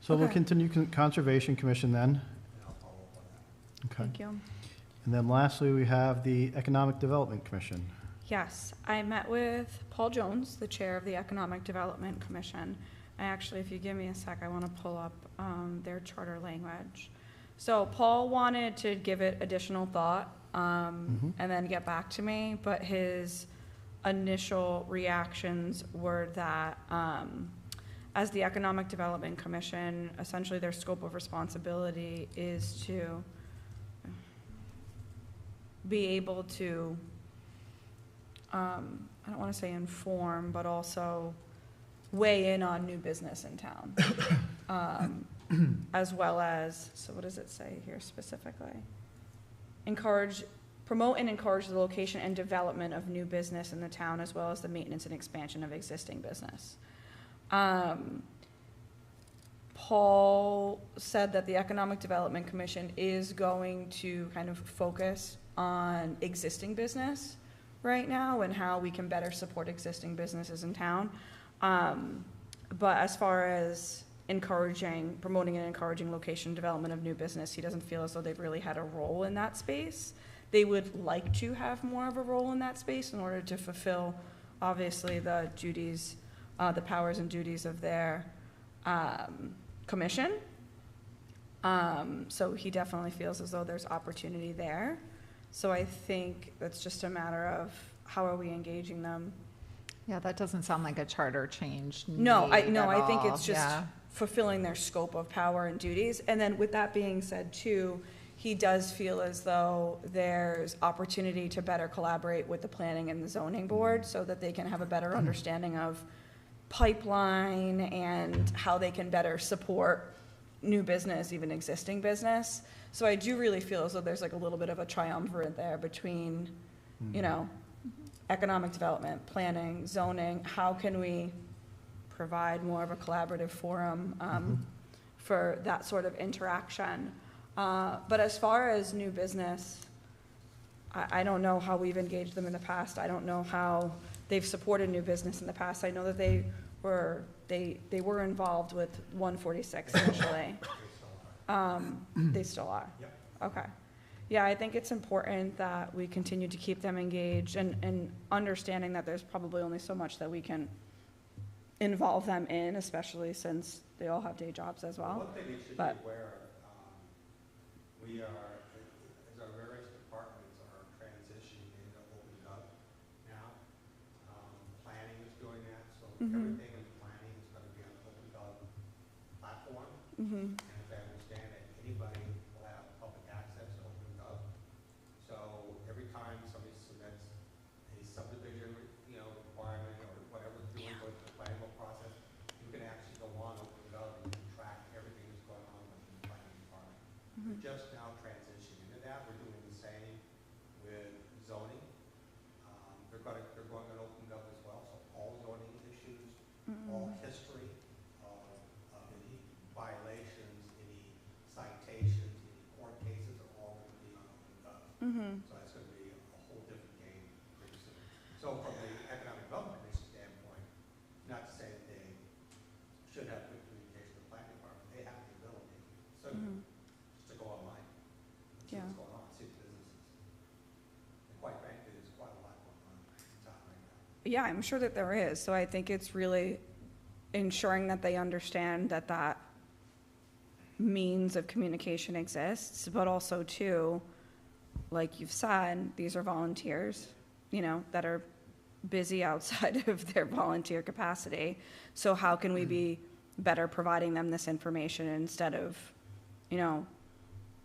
So we'll Okay. continue Conservation Commission then. And I'll follow up on that. Okay. Thank you. And then lastly, we have the Economic Development Commission. Yes, I met with Paul Jones, the chair of the Economic Development Commission. I actually, if you give me a sec, I want to pull up their charter language. So Paul wanted to give it additional thought and then get back to me, but his initial reactions were that as the Economic Development Commission, essentially their scope of responsibility is to be able to, I don't want to say inform, but also weigh in on new business in town. As well as, so what does it say here specifically? Promote and encourage the location and development of new business in the town, as well as the maintenance and expansion of existing business. Paul said that the Economic Development Commission is going to kind of focus on existing business right now and how we can better support existing businesses in town. But as far as promoting and encouraging location development of new business, he doesn't feel as though they've really had a role in that space. They would like to have more of a role in that space in order to fulfill, obviously, the duties, the powers and duties of their commission. So he definitely feels as though there's opportunity there. So I think that's just a matter of how are we engaging them. Yeah, that doesn't sound like a charter change. No, I need at think all. it's just Yeah. fulfilling their scope of power and duties. And then with that being said too, he does feel as though there's opportunity to better collaborate with the planning and the zoning board so that they can have a better understanding of pipeline and how they can better support new business, even existing business. So I do really feel as though there's like a little bit of a triumvirate there between, you know, economic development, planning, zoning. How can we provide more of a collaborative forum for that sort of interaction? But as far as new business, I don't know how we've engaged them in the past. I don't know how they've supported new business in the past. I know that they were involved with 146 initially. They still are? Yep. Okay. Yeah, I think it's important that we continue to keep them engaged and understanding that there's probably only so much that we can involve them in, especially since they all have day jobs as well. One thing you should be But- aware of, we are, as our various departments are transitioning into open gov now. Planning is doing that, so everything in planning is gonna be on the open gov platform. And as I understand it, anybody will have public access to open gov. So every time somebody submits a subdivision, you know, requirement or whatever, doing with the planning board process, you can actually go on open gov and you can track everything that's going on within the planning department. We're just now transitioning into that. We're doing the same with zoning. They're going on open gov as well, so all zoning issues, all history of any violations, any citations, any court cases are all going to be on open gov. So that's going to be a whole different game pretty soon. So from the Economic Development Commission standpoint, not to say that they should have good communication with the planning department, they have the ability, so just to go online, see Yeah. what's going on, see the businesses. And quite frankly, there's quite a lot going on in town right now. Yeah, I'm sure that there is. So I think it's really ensuring that they understand that that means of communication exists, but also too, like you've said, these are volunteers, you know, that are busy outside of their volunteer capacity. So how can we be better providing them this information instead of, you know,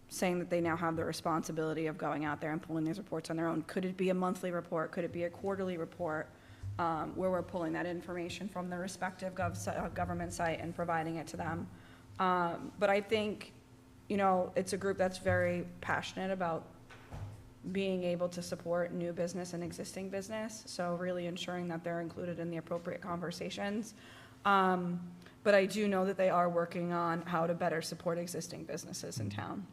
saying that they now have the responsibility of going out there and pulling these reports on their own? Could it be a monthly report? Could it be a quarterly report, where we're pulling that information from the respective government site and providing it to them? But I think, you know, it's a group that's very passionate about being able to support new business and existing business, so really ensuring that they're included in the appropriate conversations. But I do know that they are working on how to better support existing businesses in town.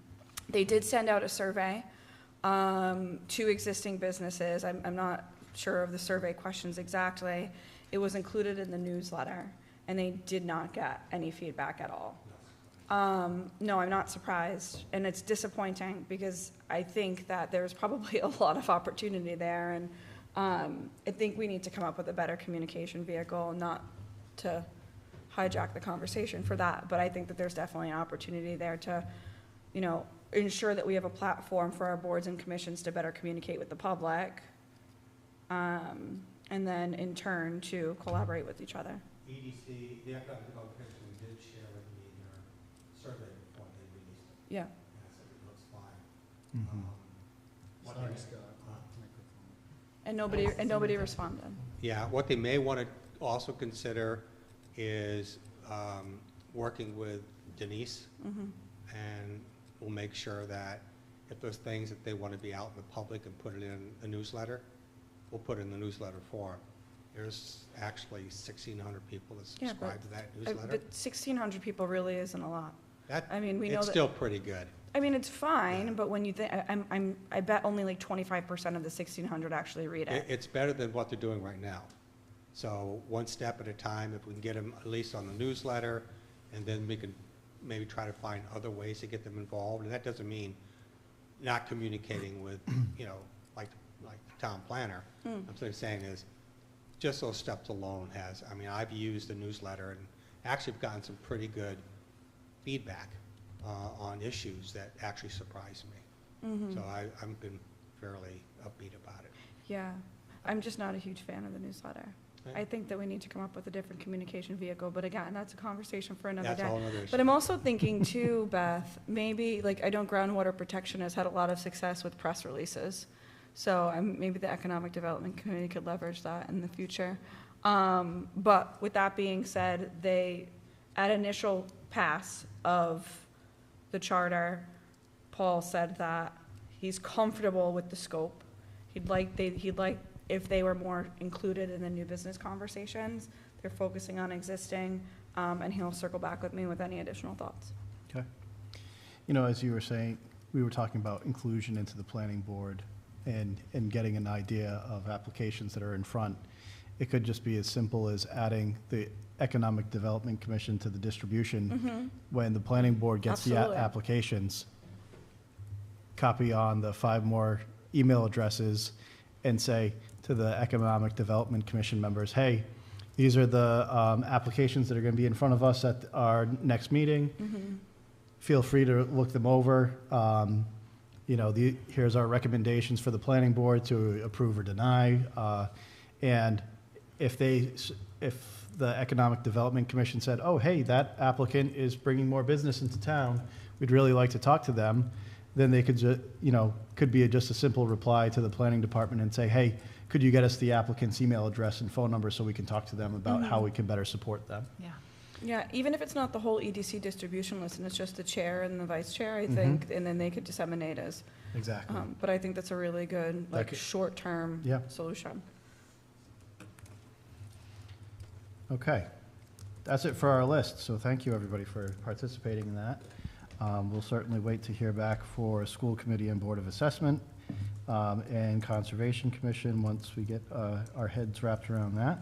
They did send out a survey to existing businesses. I'm not sure of the survey questions exactly. It was included in the newsletter, and they did not get any feedback at all. No, I'm not surprised, and it's disappointing because I think that there's probably a lot of opportunity there, and I think we need to come up with a better communication vehicle, not to hijack the conversation for that, but I think that there's definitely an opportunity there to, you know, ensure that we have a platform for our boards and commissions to better communicate with the public, and then in turn to collaborate with each other. EDC, the Economic Development Commission, we did share with me their survey before they released it. Yeah. And I said, it looks fine. Mhm. What Sorry, they- Scott. And nobody responded. Yeah, what they may want to also consider is working with Denise, and we'll make sure that if there's things that they want to be out in the public and put it in a newsletter, we'll put it in the newsletter form. There's actually 1,600 people that Yeah, subscribe to that But newsletter. 1,600 people really isn't a lot. That, I mean, we know it's that. still pretty good. I mean, it's fine, but when you think, I bet only like 25% of the 1,600 actually read it. It's better than what they're doing right now. So one step at a time, if we can get them at least on the newsletter, and then we can maybe try to find other ways to get them involved. And that doesn't mean not communicating with, you know, like the town planner. I'm sort of saying is, just those steps alone has, I mean, I've used the newsletter and actually have gotten some pretty good feedback on issues that actually surprised me. So I've been fairly upbeat about it. Yeah, I'm just not a huge fan of the newsletter. I think that we need to come up with a different communication vehicle, but again, that's a conversation for another That's a day. whole other issue. But I'm also thinking too, Beth, maybe, like, I know groundwater protection has had a lot of success with press releases. So maybe the Economic Development Committee could leverage that in the future. But with that being said, they, at initial pass of the charter, Paul said that he's comfortable with the scope. He'd like if they were more included in the new business conversations. They're focusing on existing, and he'll circle back with me with any additional thoughts. Okay. You know, as you were saying, we were talking about inclusion into the planning board and getting an idea of applications that are in front. It could just be as simple as adding the Economic Development Commission to the distribution. When the planning board gets the Absolutely. applications, copy on the 5 more email addresses and say to the Economic Development Commission members, hey, these are the applications that are going to be in front of us at our next meeting. Feel free to look them over. You know, here's our recommendations for the planning board to approve or deny. And if the Economic Development Commission said, oh, hey, that applicant is bringing more business into town, we'd really like to talk to them, then they could, could be just a simple reply to the planning department and say, hey, could you get us the applicant's email address and phone number so we can talk to them about how we can better support them? Yeah. Yeah, even if it's not the whole EDC distribution list and it's just the chair and the vice chair, I think, and then they could disseminate as. Exactly. But I think that's a really good, That like, could- short-term Yeah. solution. Okay. That's it for our list, so thank you, everybody, for participating in that. We'll certainly wait to hear back for School Committee and Board of Assessment and Conservation Commission once we get our heads wrapped around that.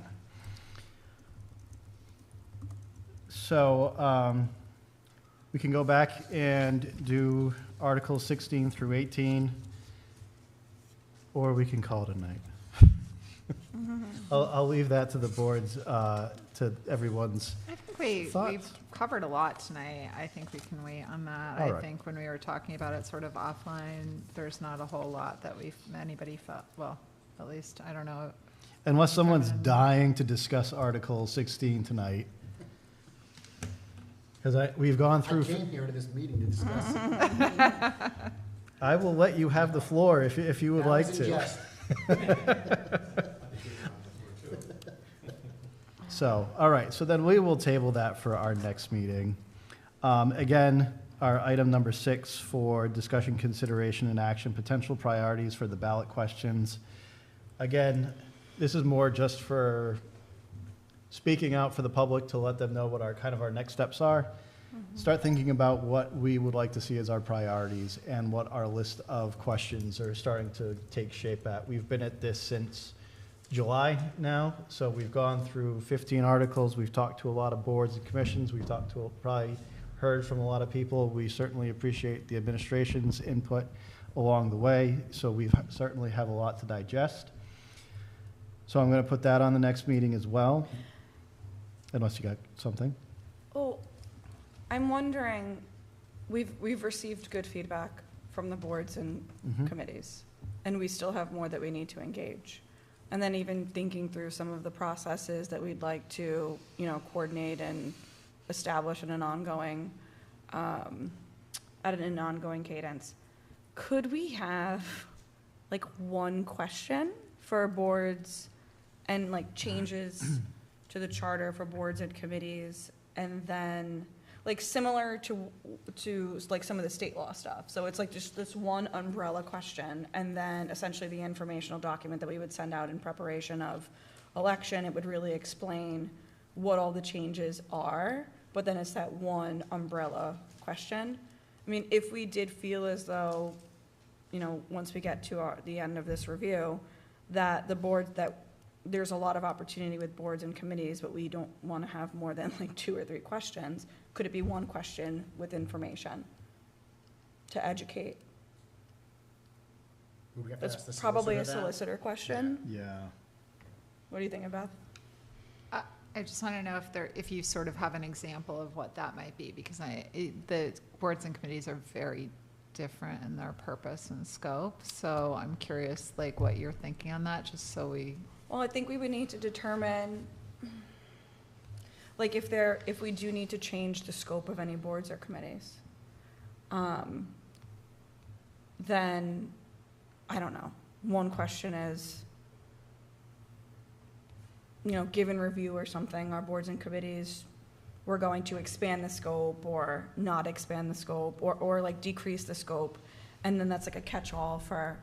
So we can go back and do Articles 16 through 18, or we can call it a night. I'll leave that to the boards, to everyone's. I think we've Thoughts? covered a lot tonight. I think we can wait on that. All I right. think when we were talking about it sort of offline, there's not a whole lot that anybody felt, well, at least, I don't know. Unless someone's Kevin. dying to discuss Article 16 tonight. Because we've gone through, here to this meeting to discuss. I will let you have the floor if you would like to. So, all right, so then we will table that for our next meeting. Again, our item number 6 for discussion, consideration, and action, potential priorities for the ballot questions. Again, this is more just for speaking out for the public to let them know what our next steps are. Start thinking about what we would like to see as our priorities and what our list of questions are starting to take shape at. We've been at this since July now, so we've gone through 15 articles. We've talked to a lot of boards and commissions. We've probably heard from a lot of people. We certainly appreciate the administration's input along the way, so we certainly have a lot to digest. So I'm going to put that on the next meeting as well, unless you got something. Oh, I'm wondering, we've received good feedback from the boards and committees, and we still have more that we need to engage. And then even thinking through some of the processes that we'd like to, coordinate and establish in an ongoing, at an ongoing cadence. Could we have like one question for boards and like changes to the charter for boards and committees, and then like similar to like some of the state law stuff. So it's like just this one umbrella question, and then essentially the informational document that we would send out in preparation of election. It would really explain what all the changes are, but then it's that one umbrella question. I mean, if we did feel as though, once we get to the end of this review, that there's a lot of opportunity with boards and committees, but we don't want to have more than like 2 or 3 questions. Could it be one question with information to educate? That's probably a solicitor question. Yeah. What do you think, Beth? I just want to know if you sort of have an example of what that might be, because the boards and committees are very different in their purpose and scope. So I'm curious, like, what you're thinking on that, just so we. Well, I think we would need to determine, like, if we do need to change the scope of any boards or committees, then, I don't know. One question is, given review or something, our boards and committees, we're going to expand the scope or not expand the scope or like decrease the scope. And then that's like a catch-all for,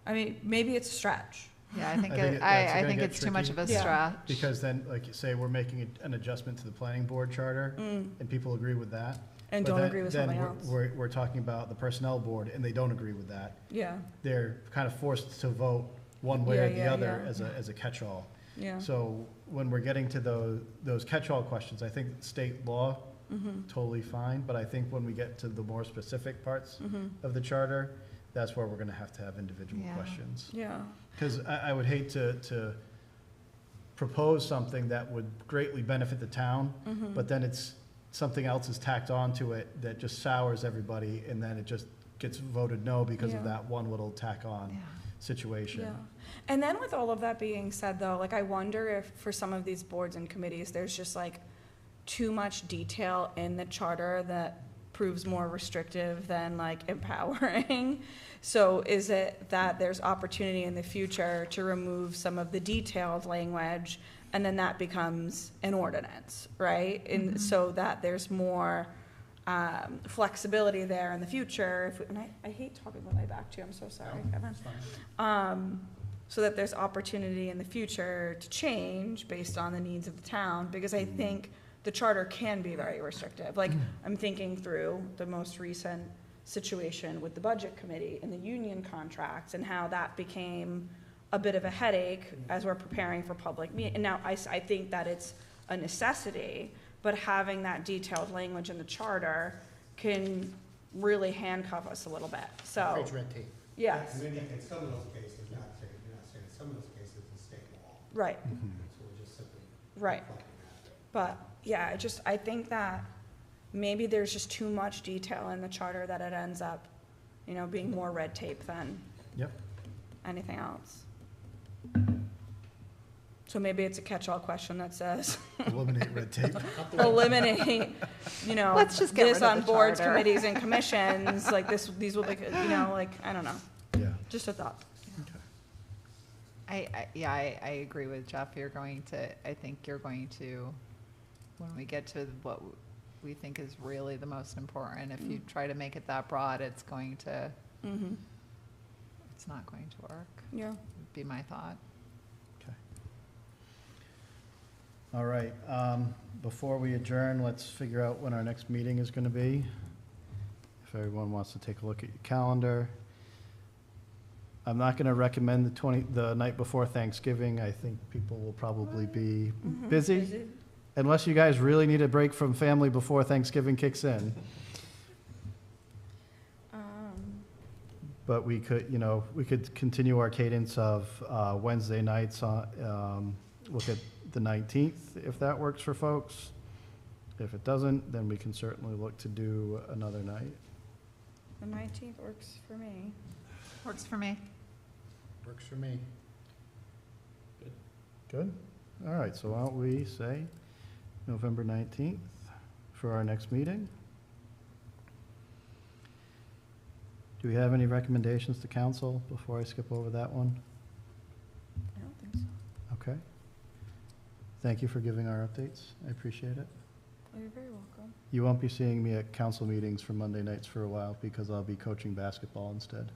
maybe it's a stretch. Yeah, I think that's I gonna think get it's too much tricky. of a Yeah. stretch. Because then, like you say, we're making an adjustment to the planning board charter, and people agree with that. And But don't then- agree with then something we're- else. We're talking about the personnel board, and they don't agree with that. Yeah, They're kind of forced to vote one way or Yeah, the yeah, other yeah. as a catch-all. yeah. So when we're getting to those catch-all questions, I think state law, totally fine, but I think when we get to the more specific parts of the charter, that's where we're gonna have to have individual Yeah. questions. Yeah, Because I would hate to propose something that would greatly benefit the town, but then something else is tacked onto it that just sours everybody, and then it just gets voted no because of Yeah. that one little tack-on Yeah. situation. yeah. And then with all of that being said, though, like, I wonder if for some of these boards and committees, there's just like too much detail in the charter that proves more restrictive than like empowering. So is it that there's opportunity in the future to remove some of the detailed language, and then that becomes an ordinance, right? And so that there's more flexibility there in the future. And I hate talking with my back to you, I'm so sorry, Kevin. So that there's opportunity in the future to change based on the needs of the town, because I think the charter can be very restrictive. Like, I'm thinking through the most recent situation with the budget committee and the union contracts, and how that became a bit of a headache as we're preparing for public meeting. And now I think that it's a necessity, but having that detailed language in the charter can really handcuff us a little bit, so. Red tape. Yes, And then in some of those cases, you're not saying, some of those cases, the state law. Right, So we're just simply right. reflecting that. But, yeah, I think that maybe there's just too much detail in the charter that it ends up, being more red tape than Yep. anything else. So maybe it's a catch-all question that says, Eliminate red tape. eliminate, Let's just get this rid of on the boards, charter. committees, and commissions, like these will be, I don't know, Yeah. just a thought. I agree with Jeff. I think you're going to, when we get to what we think is really the most important, if you try to make it that broad, it's not going to work, Yeah. would be my thought. Okay. All right, before we adjourn, let's figure out when our next meeting is going to be. If everyone wants to take a look at your calendar. I'm not going to recommend the night before Thanksgiving. I think people will probably be busy, unless you guys really need a break from family before Thanksgiving kicks in. But we could continue our cadence of Wednesday nights, look at the 19th, if that works for folks. If it doesn't, then we can certainly look to do another night. The 19th works for me. Works for me. Works for me. Good? All right, so why don't we say November 19th for our next meeting? Do we have any recommendations to council before I skip over that one? I don't think so. Okay. Thank you for giving our updates. I appreciate it. Oh, you're very welcome. You won't be seeing me at council meetings for Monday nights for a while because I'll be coaching basketball instead.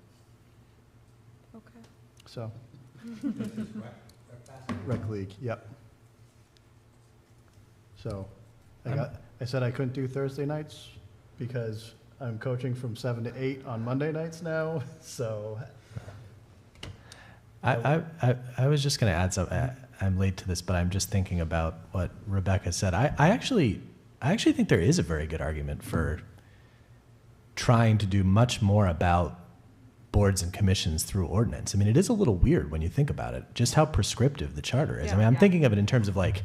Okay. So, rec league, yep. So, I said I couldn't do Thursday nights because I'm coaching from 7 to 8 on Monday nights now, so. I was just going to add something. I'm late to this, but I'm just thinking about what Rebecca said. I actually think there is a very good argument for trying to do much more about boards and commissions through ordinance. I mean, it is a little weird when you think about it, just how prescriptive the charter is. I mean, I'm thinking of it in terms of like,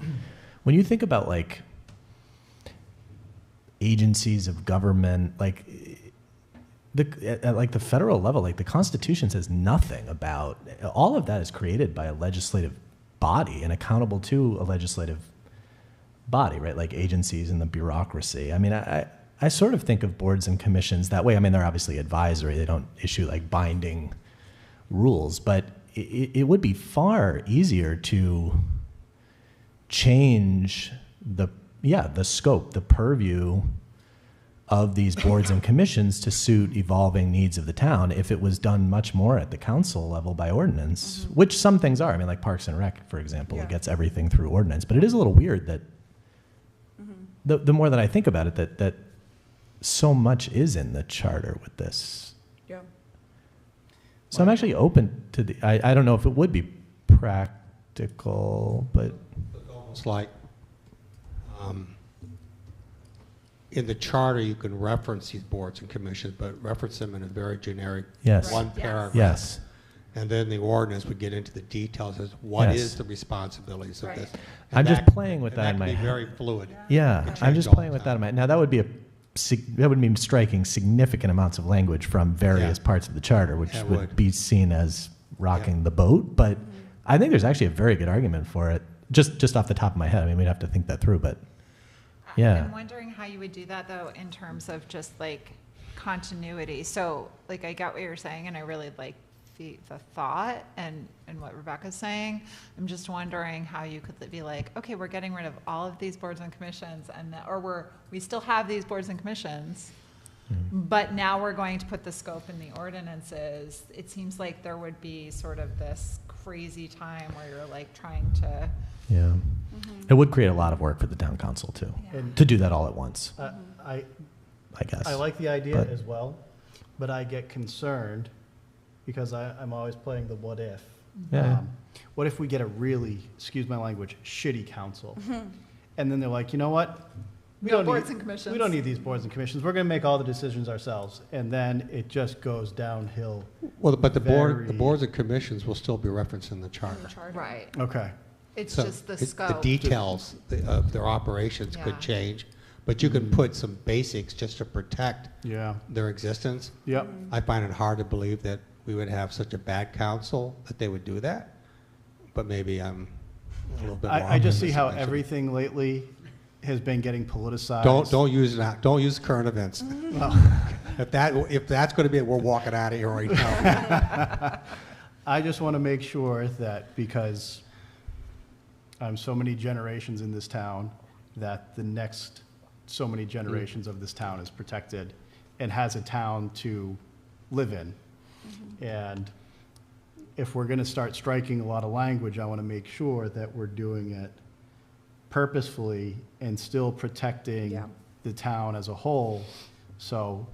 when you think about like agencies of government, like at like the federal level, like the Constitution says nothing about, all of that is created by a legislative body and accountable to a legislative body, right? Like agencies and the bureaucracy. I mean, I sort of think of boards and commissions that way. I mean, they're obviously advisory. They don't issue like binding rules, but it would be far easier to change the scope, the purview of these boards and commissions to suit evolving needs of the town if it was done much more at the council level by ordinance, which some things are. I mean, like Parks and Rec, for example, it gets everything through ordinance. But it is a little weird that the more that I think about it, that so much is in the charter with this. Yeah. So I'm actually open to I don't know if it would be practical, but It's almost like, in the charter, you can reference these boards and commissions, but reference them in a very generic Yes. one Yes. paragraph. yes. And then the ordinance would get into the details as what Yes. is the responsibilities of Right. this. I'm And just that- playing with and that in my can be head. very fluid. Yeah, It I'm changes just all playing the with that in time. my, now that would be that would mean striking significant amounts of language from various Yeah. parts of the charter, which Yeah, it would would. be seen as rocking the boat. But I think there's actually a very good argument for it, just off the top of my head. I mean, we'd have to think that through, but yeah. I'm wondering how you would do that, though, in terms of just like continuity. So, like, I get what you're saying, and I really like the thought and what Rebecca's saying. I'm just wondering how you could be like, okay, we're getting rid of all of these boards and commissions, or we still have these boards and commissions, but now we're going to put the scope in the ordinances. It seems like there would be sort of this crazy time where you're like trying to. Yeah. It would create a lot of work for the town council too, Yeah. And to do that all at once, I guess. I like the idea But- as well, but I get concerned because I'm always playing the what if. Yeah. What if we get a really, excuse my language, shitty council? And then they're like, you know what? We No don't boards need- and commissions. We don't need these boards and commissions. We're going to make all the decisions ourselves. And then it just goes downhill. Well, but the Very- boards and commissions will still be referenced in the charter. Right. Okay. It's So just the The scope. details of their operations Yeah. could change, but you can put some basics just to protect Yeah, their existence. yep. I find it hard to believe that we would have such a bad council that they would do that, but maybe I'm a little bit more I just see how optimistic. everything lately has been getting politicized. Don't use that, don't use current events. If that's gonna be it, we're walking out of here right now. I just want to make sure that because I'm so many generations in this town, that the next so many generations of this town is protected and has a town to live in. And if we're going to start striking a lot of language, I want to make sure that we're doing it purposefully and still protecting Yeah. the town as a whole. So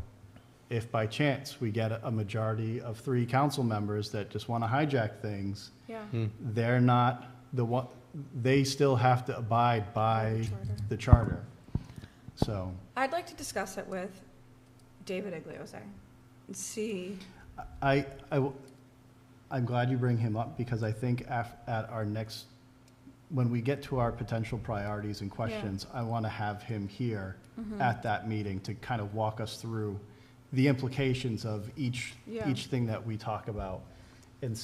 if by chance we get a majority of 3 council members that just want to hijack things, Yeah. they're not the one, they still have to abide by Charter. the charter. So I'd like to discuss it with David Igliozzi and see, I'm glad you bring him up because I think at our next, when we get to our potential priorities and questions, I want to have him here at that meeting to kind of walk us through the implications of each Yeah. thing that we talk about. And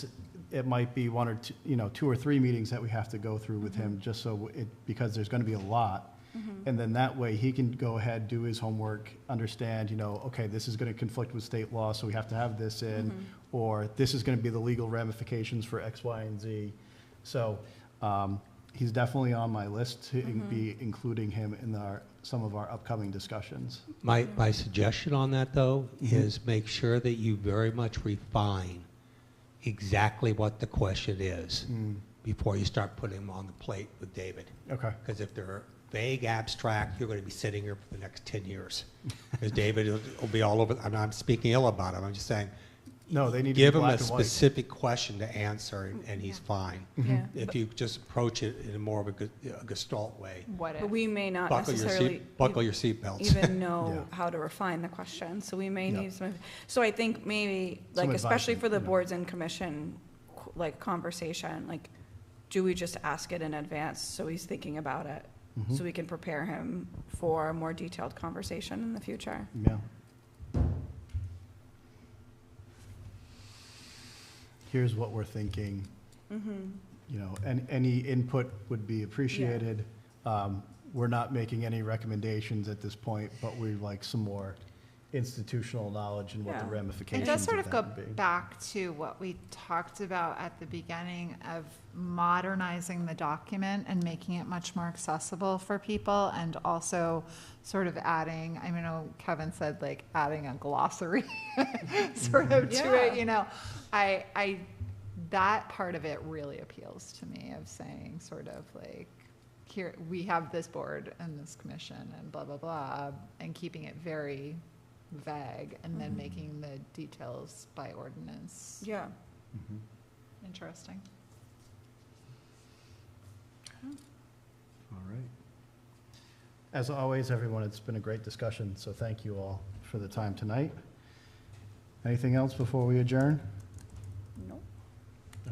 it might be 1 or 2, 2 or 3 meetings that we have to go through with him, just so because there's going to be a lot. And then that way, he can go ahead, do his homework, understand, okay, this is going to conflict with state law, so we have to have this in, or this is going to be the legal ramifications for X, Y, and Z. So he's definitely on my list to be including him in some of our upcoming discussions. My suggestion on that, though, is make sure that you very much refine exactly what the question is before you start putting them on the plate with David. Okay. Because if they're vague, abstract, you're going to be sitting here for the next 10 years. Because David will be all over, I'm not speaking ill about him, I'm just saying, No, they need to give be him a black and white. specific question to answer, and he's fine. yeah. If you just approach it in a more of a gestalt way, What if? But we may not buckle your necessarily seatbelts. even know Yeah. how to refine the question, so we may Yeah. need some, so I think maybe, Some like, especially advisement, for the yeah. boards and commission, like, conversation, like, do we just ask it in advance so he's thinking about it? So we can prepare him for a more detailed conversation in the future? Yeah. Here's what we're thinking. And any input would be appreciated. We're not making any recommendations at this point, but we'd like some more institutional knowledge and what the Yeah. ramifications It does sort of of that go would be. back to what we talked about at the beginning of modernizing the document and making it much more accessible for people, and also sort of adding, I know Kevin said like adding a glossary sort of to it, I that part of it really appeals to me, of saying sort of like, here, we have this board and this commission and blah, blah, blah, and keeping it very vague, and then making the details by ordinance Yeah. interesting. All right. As always, everyone, it's been a great discussion, so thank you all for the time tonight. Anything else before we adjourn? Nope.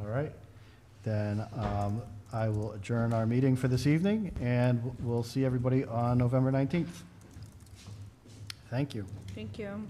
All right. Then I will adjourn our meeting for this evening, and we'll see everybody on November 19th. Thank you. Thank you.